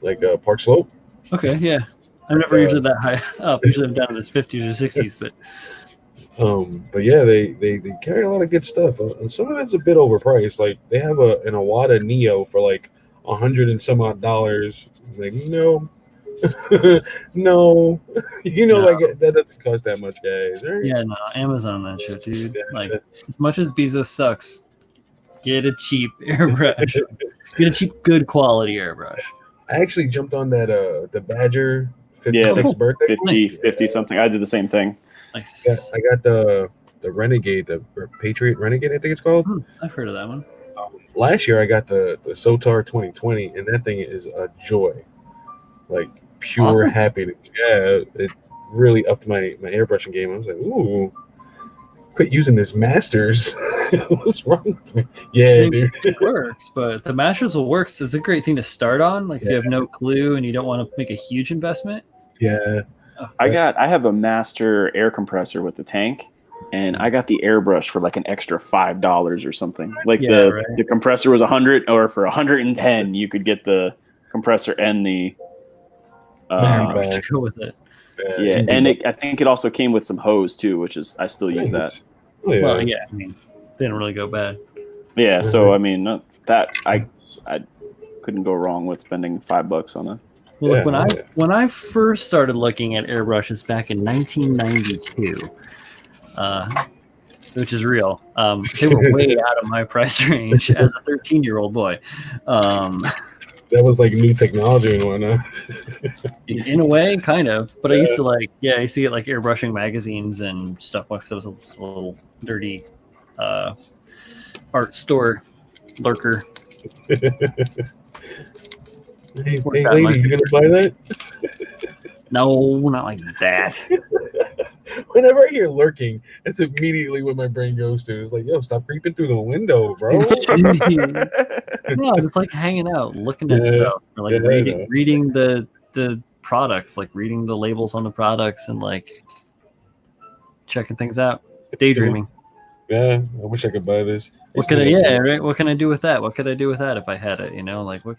like Park Slope. Okay, yeah. I'm never usually that high up. Usually I'm down in the 50s or 60s, but yeah, they carry a lot of good stuff. Some of it's a bit overpriced. Like they have an Iwata Neo for like $100 and some odd dollars. Like no, no, like that doesn't cost that much, guys. Right? Yeah, no, Amazon that shit, dude. Like as much as Bezos sucks, get a cheap airbrush. Get a cheap, good quality airbrush. I actually jumped on that the Badger 56th birthday. 50 something. I did the same thing. Nice. I got the Renegade, the Patriot Renegade, I think it's called. I've heard of that one. Last year I got the Sotar 2020, and that thing is a joy. Like pure happiness. Yeah, it really upped my airbrushing game. I was like, ooh, quit using this Masters. What's wrong with me? Yeah, dude. It works, but the Masters will work. It's a great thing to start on. Like if you have no clue and you don't want to make a huge investment. Yeah. I have a Master air compressor with the tank, and I got the airbrush for like an extra $5 or something. Like the compressor was 100, or for 110 you could get the compressor and the to go with it. Yeah, and I think it also came with some hose too, which is I still use that. Oh, yeah. Well, yeah, I mean, they didn't really go bad. Yeah, so I mean that I couldn't go wrong with spending $5 on it. Look, when I first started looking at airbrushes back in 1992, which is real. They were way out of my price range as a 13-year-old boy. That was like new technology and whatnot. In a way, kind of. But I used to I used to get like airbrushing magazines and stuff because I was a little dirty art store lurker. Hey, lady, you gonna buy that? No, not like that. Whenever I hear lurking, that's immediately what my brain goes to. It's like, yo, stop creeping through the window, bro. No, it's like hanging out, looking at stuff, or like reading the products, like reading the labels on the products and like checking things out, daydreaming. Yeah, I wish I could buy this. What could right? What can I do with that? What could I do with that if I had it? Like why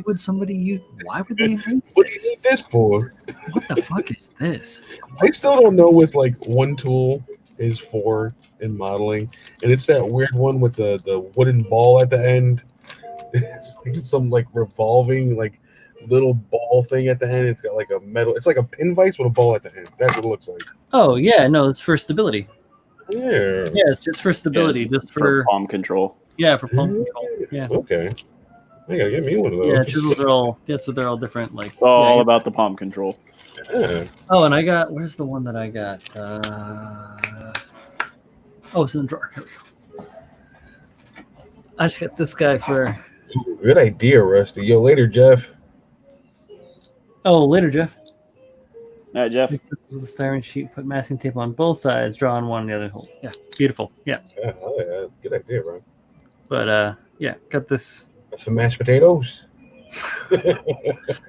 would somebody why would they make what do you need this for? What the fuck is this? I still don't know what like one tool is for in modeling, and it's that weird one with the wooden ball at the end. It's like some like revolving like little ball thing at the end. It's got like a metal. It's like a pin vise with a ball at the end. That's what it looks like. Oh yeah, no, it's for stability. Yeah, it's just for stability, just for palm control. Yeah, for palm control. Yeah. Okay. I gotta get me one of those. Yeah, chisels are all. That's what they're all different. Like it's all about the palm control. Yeah. Oh, and I got. Where's the one that I got? It's in the drawer. Here we go. I just got this guy for. Good idea, Rusty. Yo, later, Jeff. Oh, later, Jeff. All right, Jeff. With a styrene sheet, put masking tape on both sides, draw on one and the other hole. Yeah, beautiful. Yeah. Yeah, good idea, bro. But got this. Some mashed potatoes.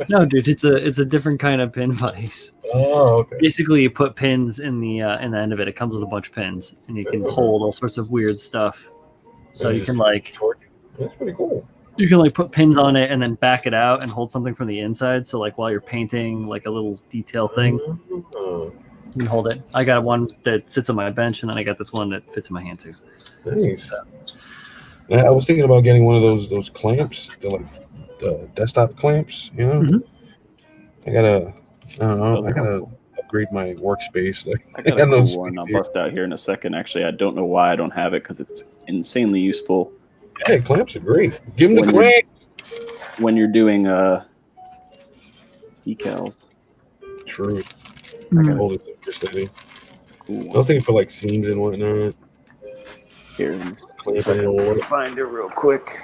No, dude, it's a different kind of pin vise. Oh, okay. Basically, you put pins in the end of it. It comes with a bunch of pins, and you can hold all sorts of weird stuff. So you can like. That's pretty cool. You can like put pins on it and then back it out and hold something from the inside. So like while you're painting like a little detail thing, you can hold it. I got one that sits on my bench, and then I got this one that fits in my hand too. Nice. I was thinking about getting one of those clamps, like desktop clamps. You know, I don't know. I gotta upgrade my workspace. Like, I got a cool one. I'll bust out here in a second. Actually, I don't know why I don't have it because it's insanely useful. Hey, clamps are great. Give them the clamp. When you're doing decals. True. I can hold it super steady. Cool. I was thinking for like seams and whatnot. Here, find it real quick.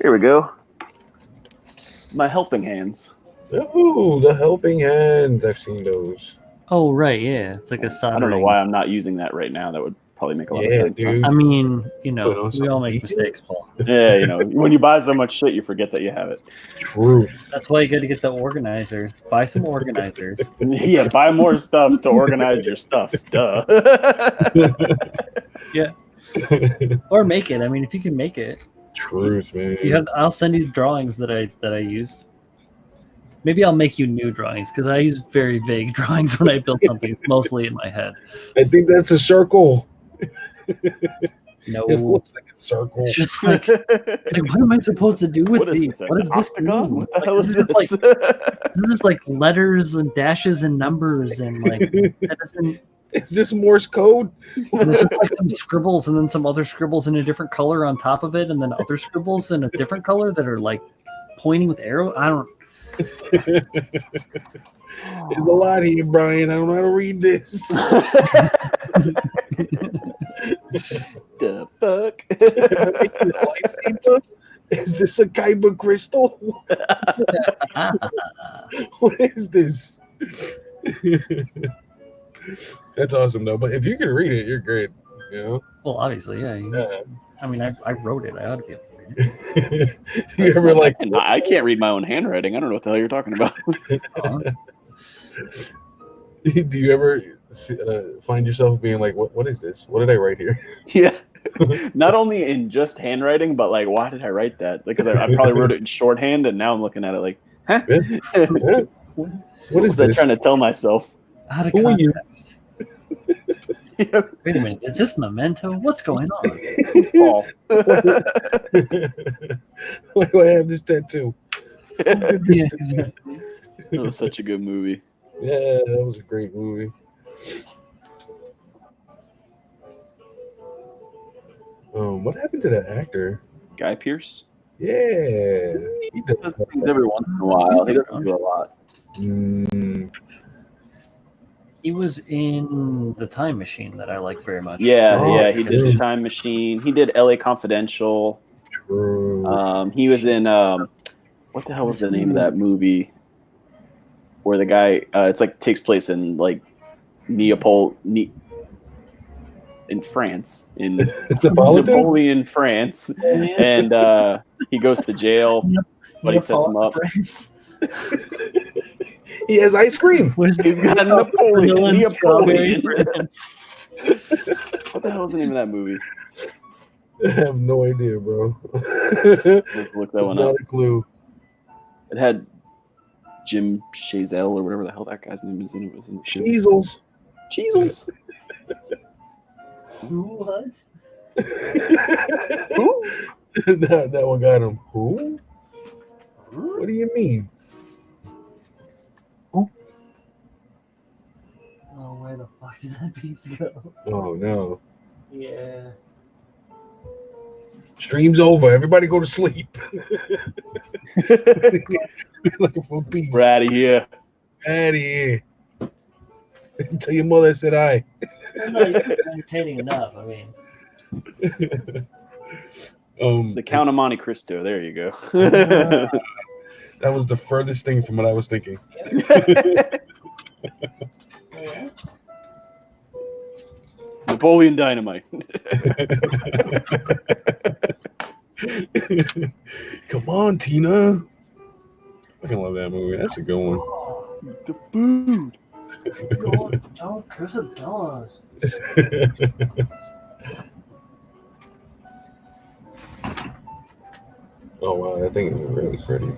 Here we go. My helping hands. Oh, the helping hands. I've seen those. Oh, right. Yeah. It's like a soldering. I don't know why I'm not using that right now. That would probably make a lot of sense. Dude. I mean, we all make mistakes, Paul. Yeah, when you buy so much shit, you forget that you have it. True. That's why you got to get the organizer. Buy some organizers. Yeah, buy more stuff to organize your stuff. Duh. Yeah. Or make it. I mean, if you can make it. Truth, man. I'll send you drawings that I used. Maybe I'll make you new drawings because I use very vague drawings when I build something. It's mostly in my head. I think that's a circle. No, it looks like a circle. It's just like what am I supposed to do with these? What does this mean? What the hell is this? This is like letters and dashes and numbers and like that doesn't. Is this Morse code? There's just like some scribbles and then some other scribbles in a different color on top of it, and then other scribbles in a different color that are like pointing with arrow. I don't. There's a lot here, Brian. I don't know how to read this. The fuck? Is this a Kyber crystal? What is this? That's awesome, though. But if you can read it, you're great. Well, obviously, yeah. I mean, I wrote it. I ought to be able to read it. You ever like? I can't read my own handwriting. I don't know what the hell you're talking about. Do you ever find yourself being like, "What is this? What did I write here?" Yeah. Not only in just handwriting, but like, why did I write that? Because I probably wrote it in shorthand, and now I'm looking at it like, huh? What is I trying to tell myself? Out of context. Wait a minute, is this Memento? What's going on? Paul. Why do I have this tattoo? That was such a good movie. Yeah, that was a great movie. What happened to that actor? Guy Pearce. Yeah, He does things every once in a while. He doesn't do a lot. He was in The Time Machine that I like very much. Yeah. He did true. The Time Machine. He did L.A. Confidential. True. He was in what the hell was the name of that movie? Where the guy, it's like takes place in like in France, in Napoleon, France, and he goes to jail, but he sets him up. He has ice cream. He's got Napoleon. What the hell is the name of that movie? I have no idea, bro. Look that one up. Not a clue. It had Jim Chazelle or whatever the hell that guy's name is in it. Was in the show. Cheezels. What? Who? that one got him. Who? What do you mean? Oh, where the fuck did that piece go? Oh no. Yeah. Stream's over. Everybody go to sleep. Looking for peace. We're out of here. Out of here. Tell your mother I said hi. No, you're entertaining enough. I mean, The Count of Monte Cristo. There you go. That was the furthest thing from what I was thinking. Napoleon Dynamite. Come on, Tina. I can love that movie. That's a good one. The food. Don't curse at dollars. Oh wow, that thing is really pretty.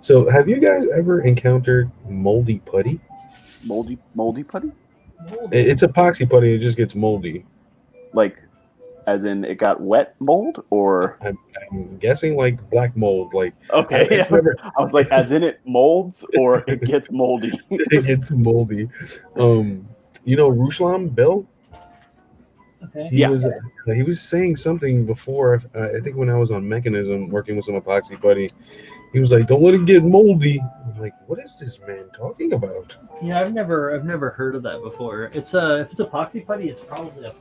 So, have you guys ever encountered moldy putty? Moldy putty? It's epoxy putty. It just gets moldy. Like, as in it got wet mold, or I'm guessing like black mold. Like okay, it's never. I was like, as in it molds or it gets moldy. It gets moldy. You know Ruslan Bill? Okay. He was saying something before. I think when I was on Mechanism working with some epoxy putty, he was like, "Don't let it get moldy." I'm like, "What is this man talking about?" Yeah, I've never heard of that before. It's if it's epoxy putty, it's probably a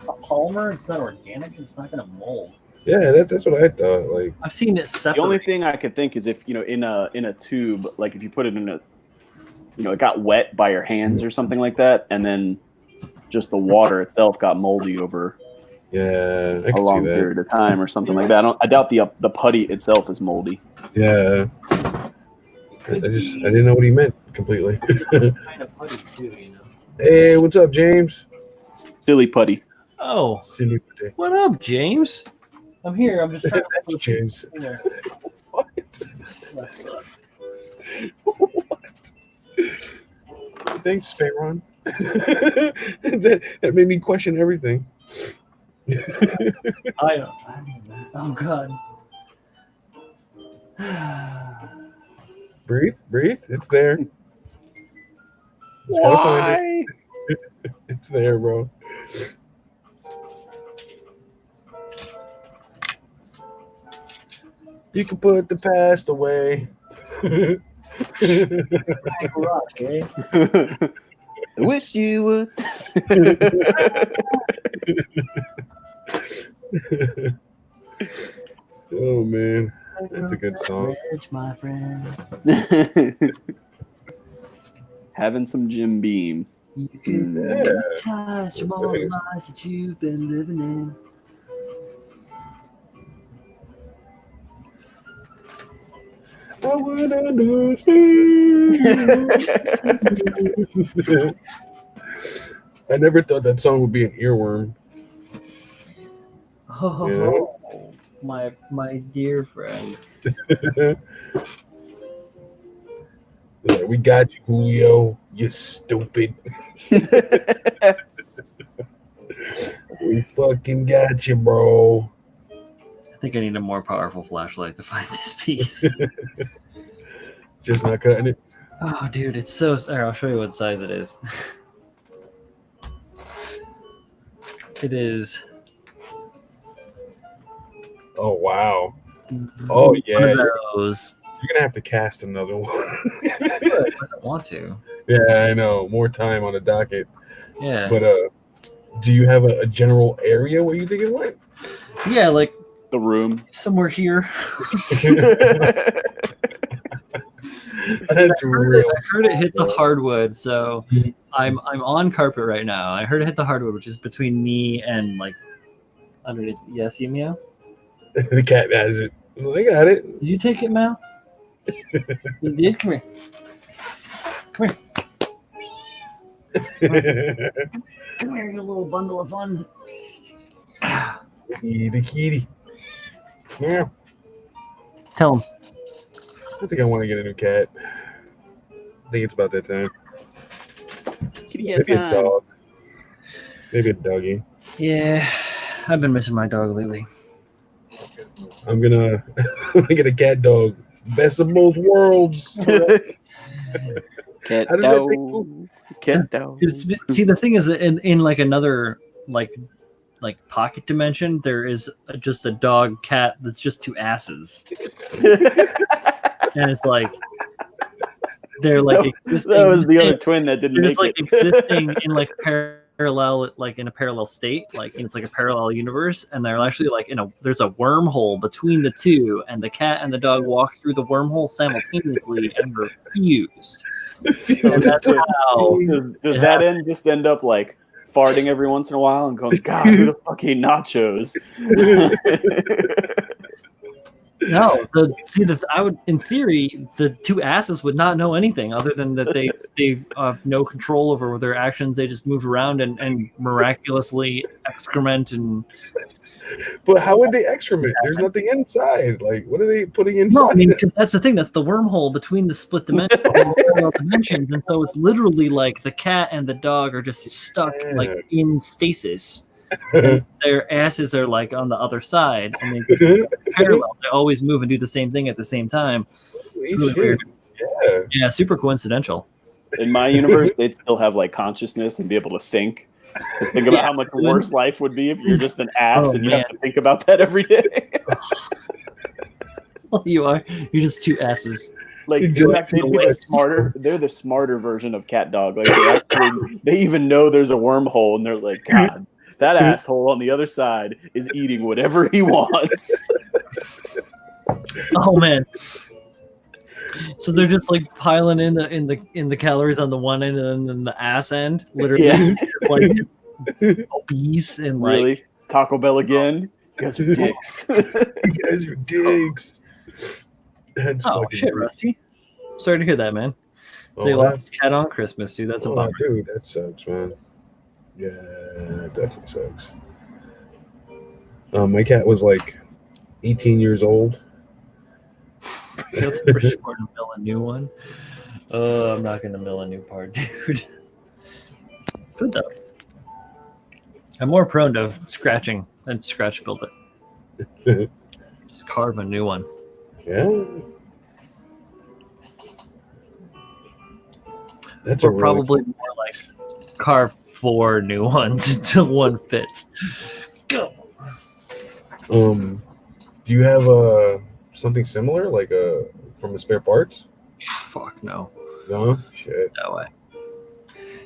polymer. It's not organic. It's not going to mold. Yeah, that's what I thought. Like I've seen it separate. The only thing I could think is if in a tube, like if you put it in a, it got wet by your hands or something like that, and then just the water itself got moldy over I a can long see that. period of time or something like that. I doubt the putty itself is moldy. Yeah. I didn't know what he meant completely. Kind of putty too, Hey, what's up, James? Silly putty. Oh, Silly putty. what up, James? I'm here. I'm just trying to That's James. What? What? Thanks, Pharaoh. that made me question everything. I don't know. Oh God. Breathe. It's there. Just gotta find it. It's there, bro. You can put the past away. I wish you would. Oh man, that's a good song. My friend. Having some Jim Beam. You can Yeah. cast from all the lies that you've been living in. I would understand. I never thought that song would be an earworm. Oh, Yeah. my dear friend. Yeah, we got you, Julio. You stupid. We fucking got you, bro. think I need a more powerful flashlight to find this piece. Just not cutting it. Oh, dude, it's so. Here, I'll show you what size it is. It is. Oh wow. Oh yeah. One of those. You're gonna have to cast another one. I don't want to. Yeah, I know. More time on the docket. Yeah. But do you have a general area where you think it went? Yeah, like The room. somewhere here. That's real. I heard it hit the small, hardwood, so Mhm. I'm on carpet right now. I heard it hit the hardwood, which is between me and like underneath. Yeah, see meow? The cat has it. They got it. Did you take it, Meow? You did? Come here. Come here. Come here, you little bundle of fun. Kitty. Yeah. Tell him. I think I want to get a new cat. I think it's about that time. Maybe a dog. Maybe a doggy. Yeah, I've been missing my dog lately. I'm gonna get a cat dog. Best of both worlds. Cat How does that make dog. Cat dog. See, the thing is that in like another like pocket dimension, there is just a dog cat that's just two asses, and it's like they're like existing. That was the other twin that didn't They're make just like it. existing in like parallel, like in a parallel state, like it's like a parallel universe, and they're actually like there's a wormhole between the two, and the cat and the dog walk through the wormhole simultaneously and are fused. So that's how. Does that end just end up like farting every once in a while and going, God, who the fuck ate nachos? No, I would, in theory, the two asses would not know anything other than that they have no control over their actions. They just move around and miraculously excrement and. But how would they excrement? There's nothing inside. Like, what are they putting inside? No, I mean, because that's the thing. That's the wormhole between the split dimensions, and so it's literally like the cat and the dog are just stuck like in stasis. And their asses are like on the other side, and they just parallel. They always move and do the same thing at the same time. It's really weird. Yeah, super coincidental. In my universe, they'd still have like consciousness and be able to think. Just think about how much worse life would be if you're just an ass and you have to think about that every day. Well, you're just two asses. Like, in fact, they'd be smarter. They're the smarter version of cat dog. Like, they even know there's a wormhole, and they're like, God, that asshole on the other side is eating whatever he wants. Oh man. So they're just like piling in the calories on the one end and then the ass end, literally, like obese and like really Taco Bell again. You guys are dicks. You guys are dicks. Oh shit, Rusty. Sorry to hear that, man. So you lost his cat on Christmas, dude. That's a bummer. Dude, that sucks, man. Yeah, that definitely sucks. My cat was like 18 years old. It's pretty short to mill a new one. I'm not gonna mill a new part, dude. Good though. I'm more prone to scratching than scratch build it. Just carve a new one. Yeah. That's or probably more like carve 4 new ones until one fits. Go. Do you have something similar, like from the spare parts? Fuck no. No? Shit. No way.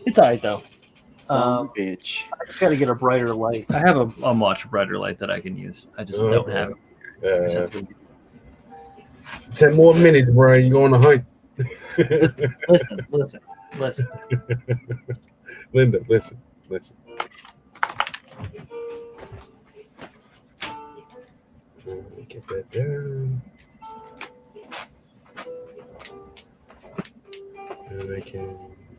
It's alright though. Bitch. I just gotta get a brighter light. I have a much brighter light that I can use. I just don't have it. 10 more minutes, Brian. You going to hunt? Listen. Linda, listen. Get that down. And I can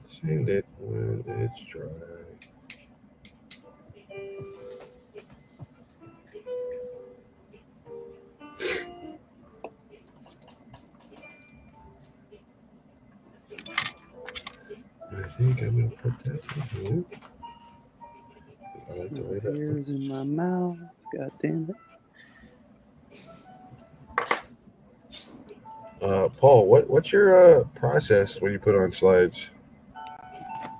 sand it when it's dry. I think I'm going to put that in here. I like the way that Tears in my mouth. God damn it. Paul, what's your process when you put on slides?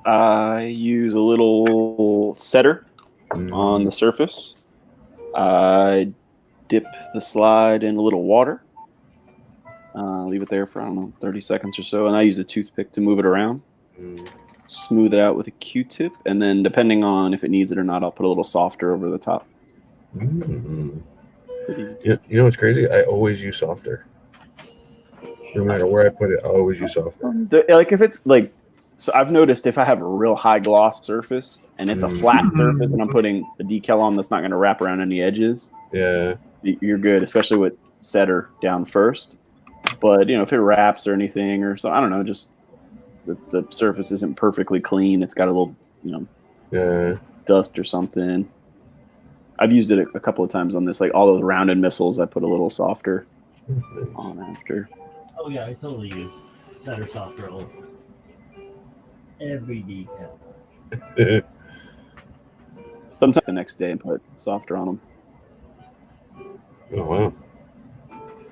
I use a little setter on the surface. I dip the slide in a little water. Leave it there for, I don't know, 30 seconds or so. And I use a toothpick to move it around. Smooth it out with a Q-tip. And then depending on if it needs it or not, I'll put a little softer over the top. You know what's crazy? I always use softer. No matter where I put it, I always use softer. Like if it's like, so I've noticed if I have a real high gloss surface and it's a flat surface and I'm putting a decal on that's not going to wrap around any edges, yeah, you're good, especially with setter down first. But if it wraps or anything, or so, I don't know, just the surface isn't perfectly clean. It's got a little, dust or something. I've used it a couple of times on this, like all those rounded missiles. I put a little softer on after. Oh yeah, I totally use setter softer all every decal. Sometimes the next day and put softer on them. Oh wow.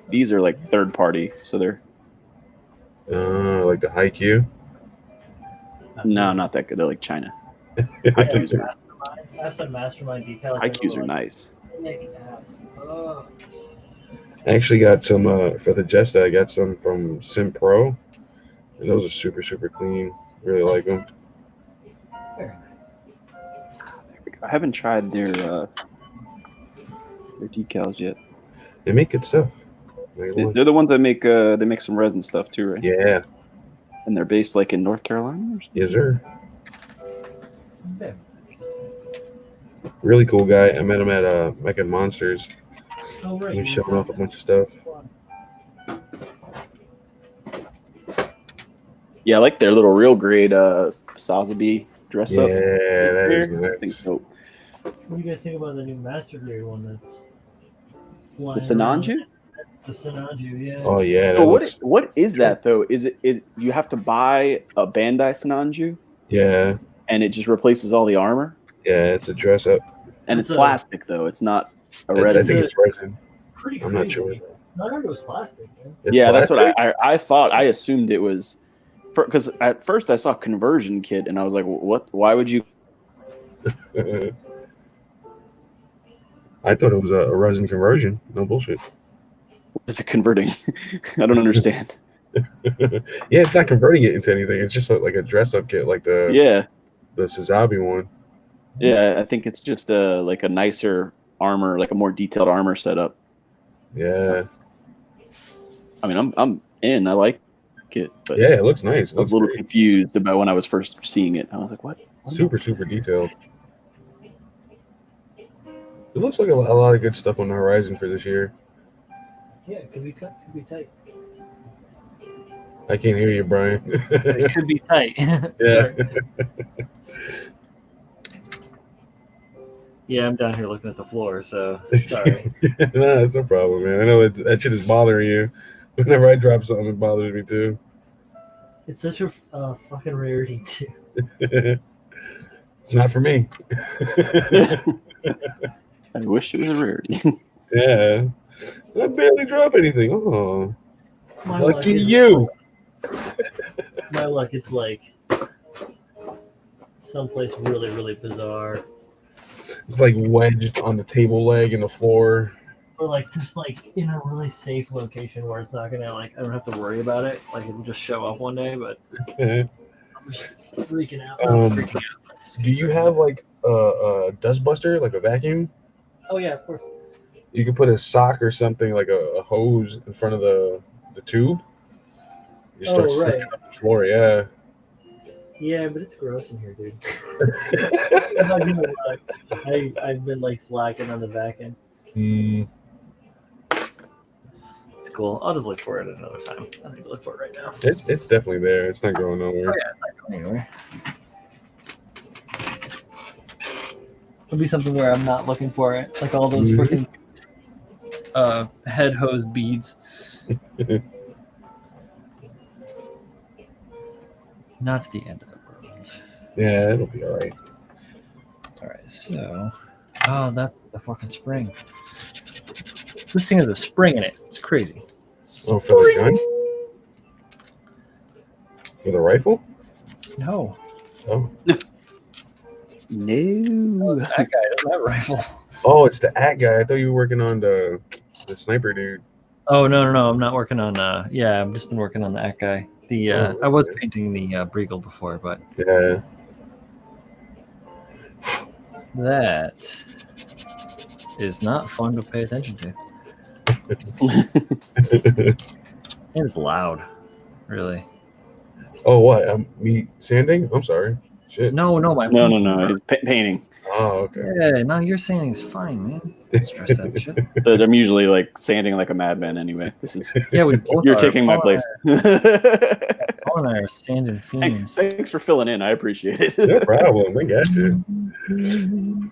These are like third party, so they're like the Haikyuu. No, not that good. They're like China. Haikyuus are Mastermind decals. Haikyuus are nice. I actually got some for the Jesta. I got some from Sim Pro, and those are super clean. Really like them. Very nice. I haven't tried their decals yet. They make good stuff. They're the ones that make they make some resin stuff too, right? Yeah. And they're based like in North Carolina or something? Yes, sir. Okay. Really cool guy. I met him at Mecca Monsters. Oh, right. He was showing off a bunch of stuff. Yeah, I like their little real grade Sazabi dress up. Yeah, that is nice. I think so. What do you guys think about the new Master Grade one that's The Sinanju? The Sinanju, yeah. Oh yeah. So what is that though? Is you have to buy a Bandai Sinanju? Yeah. And it just replaces all the armor? Yeah, it's a dress up. And it's plastic though. It's not a resin. I think it's resin. Pretty I'm crazy. not sure. I heard it was plastic, man. Yeah, plastic? That's what I thought. I assumed it was, because at first I saw conversion kit and I was like, what? Why would you? I thought it was a resin conversion. No bullshit. What is it converting? I don't understand. Yeah, it's not converting it into anything. It's just like a dress up kit, like the Sazabi one. Yeah, I think it's just like a nicer armor, like a more detailed armor setup. Yeah. I mean, I'm in. I like it. But yeah, it looks nice. I was a little confused about when I was first seeing it. I was like, what? Super detailed. It looks like a lot of good stuff on the horizon for this year. Yeah, it could be cut, could be tight. I can't hear you, Brian. It could be tight. Yeah. Yeah, I'm down here looking at the floor, so sorry. No, that's no problem, man. I know that shit is bothering you. Whenever I drop something, it bothers me too. It's such a fucking rarity too. It's not for me. I wish it was a rarity. Yeah. I barely drop anything. Oh. Lucky you. My luck, it's like someplace really bizarre. It's like wedged on the table leg and the floor. Or like just like in a really safe location where it's not gonna like I don't have to worry about it. Like it'll just show up one day, but I'm just freaking out. Do you have like a dust buster, like a vacuum? Oh yeah, of course. You could put a sock or something like a hose in front of the tube. You start sucking up the floor, yeah. Yeah, but it's gross in here, dude. I've been like slacking on the back end. It's cool. I'll just look for it another time. I don't need to look for it right now. It's definitely there. It's not going nowhere. Oh, yeah, it's not going anywhere. It'll be something where I'm not looking for it, like all those freaking head hose beads. Not the end of the world. Yeah, it'll be all right. All right, so that's the fucking spring. This thing has a spring in it. It's crazy. Oh, for the gun? With a rifle? No. Oh. No. That guy doesn't have a rifle. Oh, it's the at guy. I thought you were working on the sniper dude. Oh no! I'm not working on. Yeah, I've just been working on that guy. The I was okay. painting the Breagle before, but Yeah. that is not fun to pay attention to. It's loud, really. Oh, what? Me sanding? I'm sorry. Shit. No, my No. painting. He's painting. Oh, okay. Yeah, no, your sanding's fine, man. Don't stress that shit. I'm usually like sanding like a madman anyway. This is Yeah, we both you're are. taking my Paul place. and I are sanding fiends. Thanks for filling in. I appreciate it. No problem. I got you.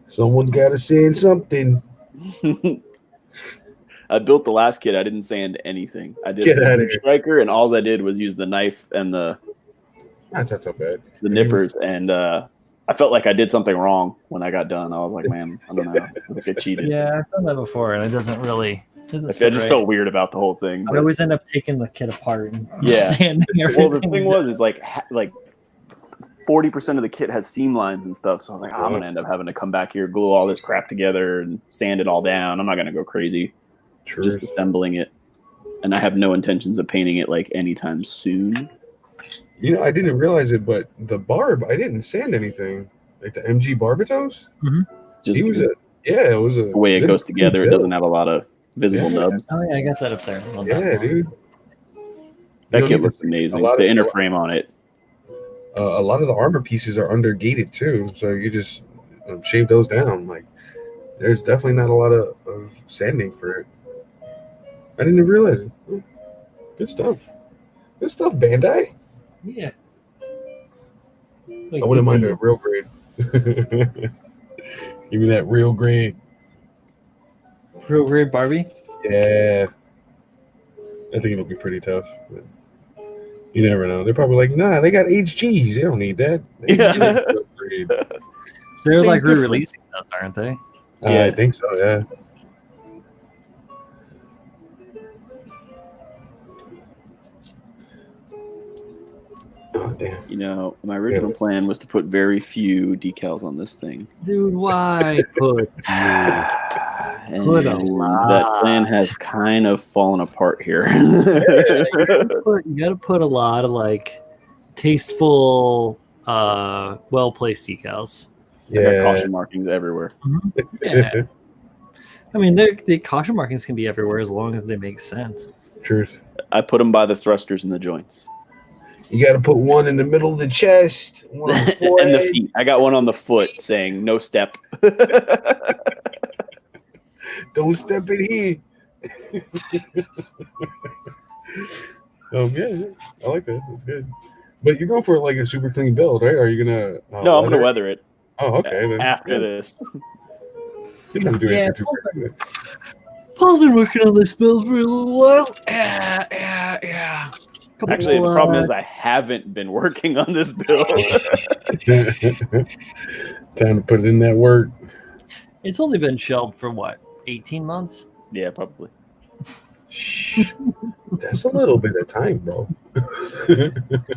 Someone's got to sand something. I built the last kit. I didn't sand anything. I did Get the outta here. striker, and all I did was use the knife and the That's not so bad. nippers. And I felt like I did something wrong when I got done. I was like, man, I don't know. I think I cheated. Yeah, I've done that before, and it doesn't really. I just felt weird about the whole thing. I always end up taking the kit apart and Yeah. sanding everything. Well, the thing was, is like 40% of the kit has seam lines and stuff. So I was like, I'm gonna end up having to come back here, glue all this crap together, and sand it all down. I'm not gonna go crazy just assembling it, and I have no intentions of painting it like anytime soon. You know, I didn't realize it, but the barb, I didn't sand anything. Like the MG Barbatos? Just It was a the way it goes together. It doesn't have a lot of visible nubs. Oh yeah, I got that up there. Love Yeah, that. dude. That kit looks amazing. The inner frame on it. A lot of the armor pieces are undergated too, so you just shave those down. Like, there's definitely not a lot of sanding for it. I didn't even realize it. Oh, good stuff. Good stuff, Bandai. Yeah. I wouldn't mind a real grade. Give me that real grade. Real grade Barbie. Yeah. I think it'll be pretty tough. But you never know. They're probably like, nah, they got HGs. They don't need that. They Yeah. need real grade. They're like re-releasing those, aren't they? I think so, yeah. Oh, damn. You know, my original plan was to put very few decals on this thing. Dude, why put And Put a lot. that plan has kind of fallen apart here. you gotta put a lot of like tasteful, well-placed decals. I got caution markings everywhere. Yeah. I mean, the caution markings can be everywhere as long as they make sense. Truth. I put them by the thrusters and the joints. You got to put one in the middle of the chest, one on the And the forehead. feet. I got one on the foot saying no step. Don't step in here. Yeah, I like that. That's good. But you're going for like a super clean build, right? Are you gonna? No, I'm going to weather it Oh, okay. Then, after this. You're not doing Yeah, it for too quick. Paul's been working on this build for a little while. Yeah. Actually, the problem is I haven't been working on this build. Time to put it in that work. It's only been shelved for what, 18 months? Yeah, probably. That's a little bit of time, bro.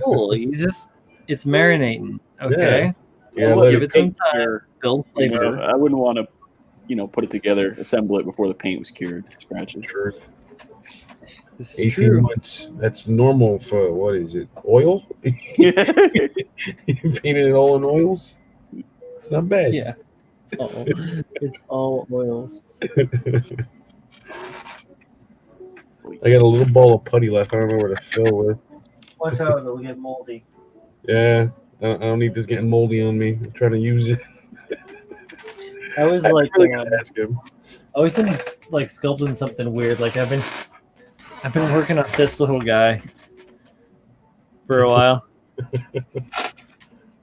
Cool. It's marinating. Okay. Yeah, Well, give it some paint time. cure, Build you flavor. know, I wouldn't want to, put it together, assemble it before the paint was cured. Scratch it. Truth. This is 18 true. months. That's normal for, what is it, oil? Yeah. You painted it all in oils? It's not bad. Yeah. It's all oils. I got a little ball of putty left. I don't know where to fill with. Watch out, it'll get moldy. Yeah, I don't need this getting moldy on me. I'm trying to use it. I was I like, really gotta ask him. I was thinking like sculpting something weird. Like I've been working on this little guy for a while.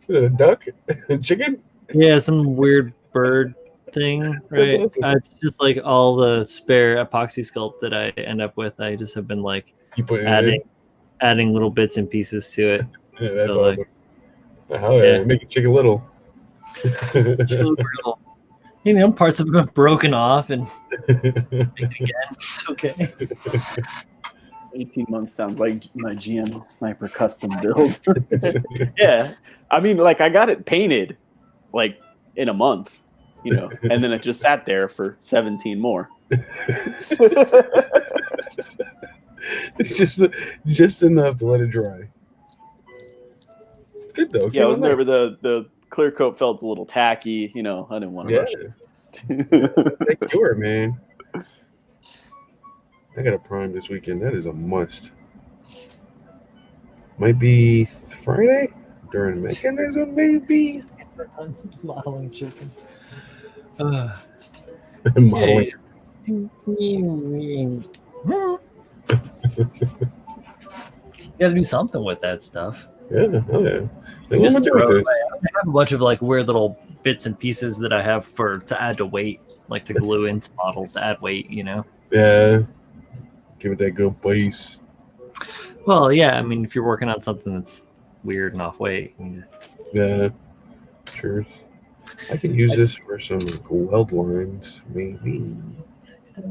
A duck? A chicken? Yeah, some weird bird thing, right? That's awesome. It's just like all the spare epoxy sculpt that I end up with. I just have been like You put it in? adding little bits and pieces to it. Yeah, that's So, like, awesome. Hell yeah, yeah. make it chicken little. Parts have been broken off and make it again. It's okay. 18 months sounds like my GM sniper custom build. Yeah. I mean, like, I got it painted, like, in a month, you know, and then it just sat there for 17 more. It's just enough to let it dry. Good though. Yeah, I was never the clear coat felt a little tacky, you know. I didn't want to rush it. Make sure, man. I got a prime this weekend. That is a must. Might be Friday during mechanism, maybe. Modeling chicken. Modeling. You got to do something with that stuff. Yeah, oh yeah. Just throw it away. I have a bunch of like weird little bits and pieces that I have to add to weight, like to glue into models to add weight. You know. Yeah. Give it that good base. Well, yeah. I mean, if you're working on something that's weird and off weight. Yeah. Sure. I can use this for some weld lines, maybe. I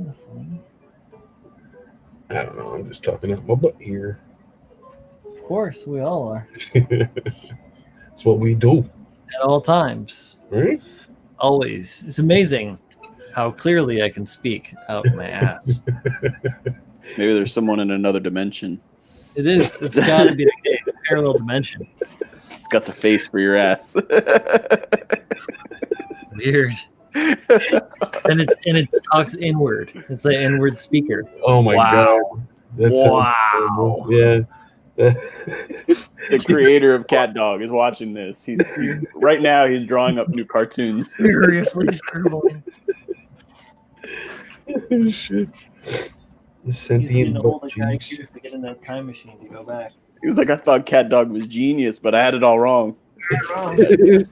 don't know. I'm just talking out my butt here. Of course, we all are. That's what we do. At all times. Right? Always. It's amazing how clearly I can speak out my ass. Maybe there's someone in another dimension. It is. It's got to be the case. Parallel dimension. It's got the face for your ass. Weird. and it talks inward. It's an inward speaker. Oh my god. That's wow. Yeah. The creator of Cat Dog is watching this. He's right now he's drawing up new cartoons. Seriously scribbling. Shit. The sentient butt cheeks. To get in that time machine to go back. He was like, I thought Cat Dog was genius, but I had it all wrong.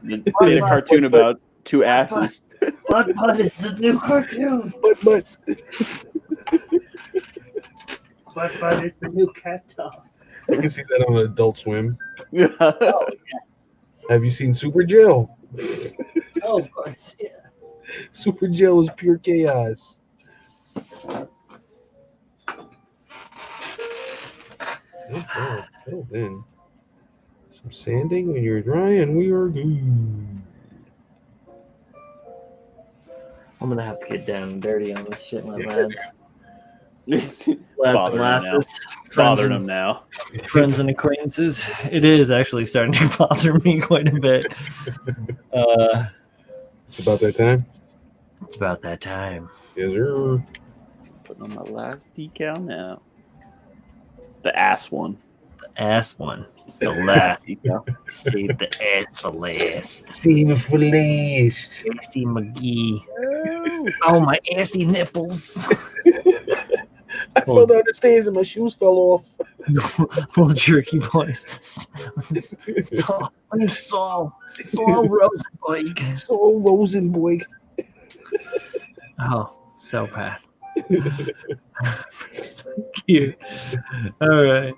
Made a cartoon about two asses. But is the new cartoon. But it's the new Cat Dog. I can see that on Adult Swim. Yeah. Oh, yeah. Have you seen Super Gel? Oh, of course, yeah. Super Gel is pure chaos. Oh, then. Some sanding when you're dry, and we are good. I'm gonna have to get down and dirty on this shit, my Yeah, lads. It's bothering him now. Friends and acquaintances. It is actually starting to bother me quite a bit. It's about that time. It's about that time. Yes, sir. Putting on my last decal now. The ass one. The ass one. It's The last. decal. Save the ass for last. Save it for last. Assy McGee. Oh, my assy nipples. I fell down the stairs and my shoes fell off. Little jerky boys. Saul Rosenberg. Saul Rosenberg. Oh, so bad. So cute. All right.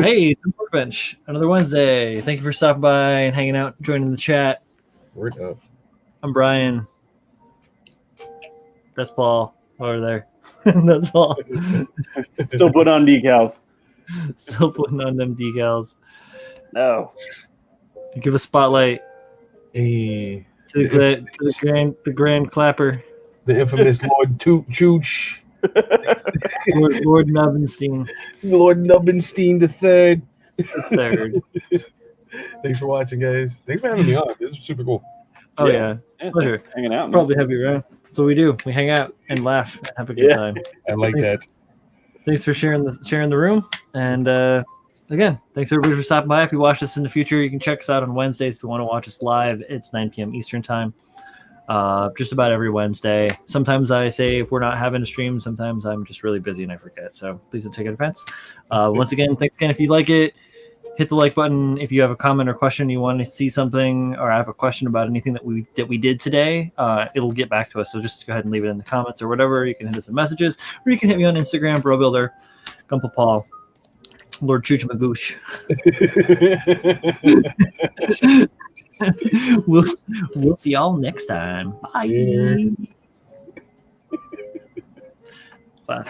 Hey, it's the Workbench. Another Wednesday. Thank you for stopping by and hanging out, joining the chat. Word up. I'm Brian. That's Paul over there. That's Paul. Still put on decals. Still putting on them decals. No. Give a spotlight Hey. to the grand clapper. The infamous Lord Chooch. Lord Nubenstein. Lord Nubenstein III. Third. Thanks for watching, guys. Thanks for having me on. This is super cool. Oh yeah. Pleasure. Hanging out. Probably have you around. So we do. We hang out and laugh and have a good time. I like that. Thanks for sharing the room. And again, thanks everybody for stopping by. If you watch this in the future, you can check us out on Wednesdays. If you want to watch us live, it's 9 p.m. Eastern time. Just about every Wednesday. Sometimes I say if we're not having a stream, sometimes I'm just really busy and I forget. So please don't take it offense. Once again, thanks again. If you like it, hit the like button. If you have a comment or question, you want to see something, or have a question about anything that we did today, it'll get back to us. So just go ahead and leave it in the comments or whatever. You can hit us in messages, or you can hit me on Instagram, Bro Builder, Gumple Paul, Lord Chooch Magoosh. We'll see y'all next time. Bye. Yeah.